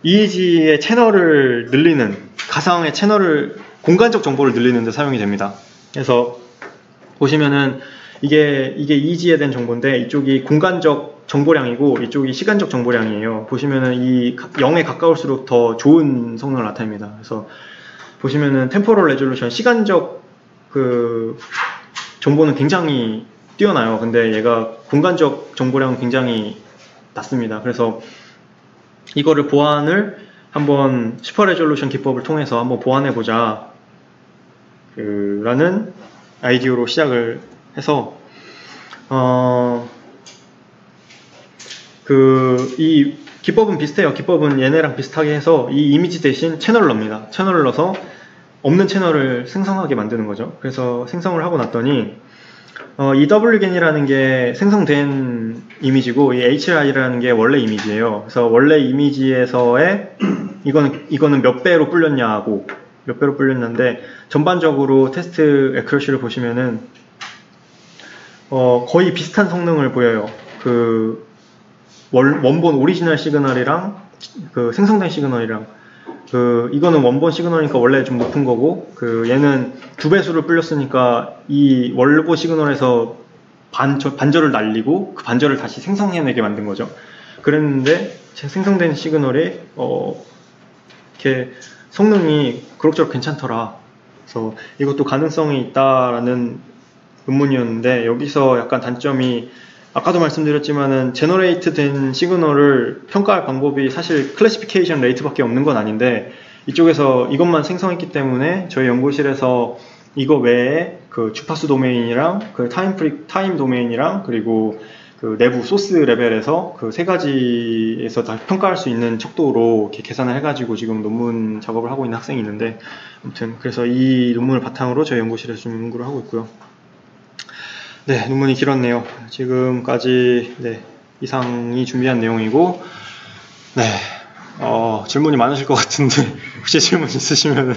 EEG의 채널을 늘리는, 가상의 채널을, 공간적 정보를 늘리는 데 사용이 됩니다. 그래서 보시면은 이게 EEG에 대한 정보인데 이쪽이 공간적 정보량이고 이쪽이 시간적 정보량이에요. 보시면은 이 0에 가까울수록 더 좋은 성능을 나타냅니다. 그래서 보시면은 템포럴 레졸루션, 시간적 정보는 굉장히 뛰어나요. 근데 얘가 공간적 정보량은 굉장히 낮습니다. 그래서 이거를 보완을 한번 슈퍼 레졸루션 기법을 통해서 한번 보완해보자 라는 아이디어로 시작을 해서 이 기법은 비슷해요. 기법은 얘네랑 비슷하게 해서 이 이미지 대신 채널을 넣습니다. 채널을 넣어서 없는 채널을 생성하게 만드는 거죠. 그래서 생성을 하고 났더니 EWGAN이라는 게 생성된 이미지고 이 HRI라는 게 원래 이미지예요. 그래서 원래 이미지에서의 이거는 몇 배로 불렸냐인데 전반적으로 테스트 애큐러시를 보시면은 거의 비슷한 성능을 보여요. 원본 오리지널 시그널이랑 생성된 시그널이랑 이거는 원본 시그널이니까 원래 좀 높은 거고 얘는 2배수를 불렸으니까 이 원본 시그널에서 반절을 날리고 그 반절을 다시 생성해내게 만든 거죠. 그랬는데 생성된 시그널이 이렇게 성능이 그럭저럭 괜찮더라. 그래서 이것도 가능성이 있다라는 논문이었는데, 여기서 약간 단점이 아까도 말씀드렸지만은 제너레이트 된 시그널을 평가할 방법이 사실 클래시피케이션 레이트밖에 없는 건 아닌데, 이쪽에서 이것만 생성했기 때문에 저희 연구실에서 이거 외에 그 주파수 도메인이랑 그 타임 도메인이랑 그리고 그 내부 소스 레벨에서 그 세 가지에서 다 평가할 수 있는 척도로 이렇게 계산을 해가지고 지금 논문 작업을 하고 있는 학생이 있는데, 아무튼 그래서 이 논문을 바탕으로 저희 연구실에서 좀 연구를 하고 있고요. 네, 논문이 길었네요. 지금까지 이상이 준비한 내용이고, 질문이 많으실 것 같은데 혹시 질문 있으시면은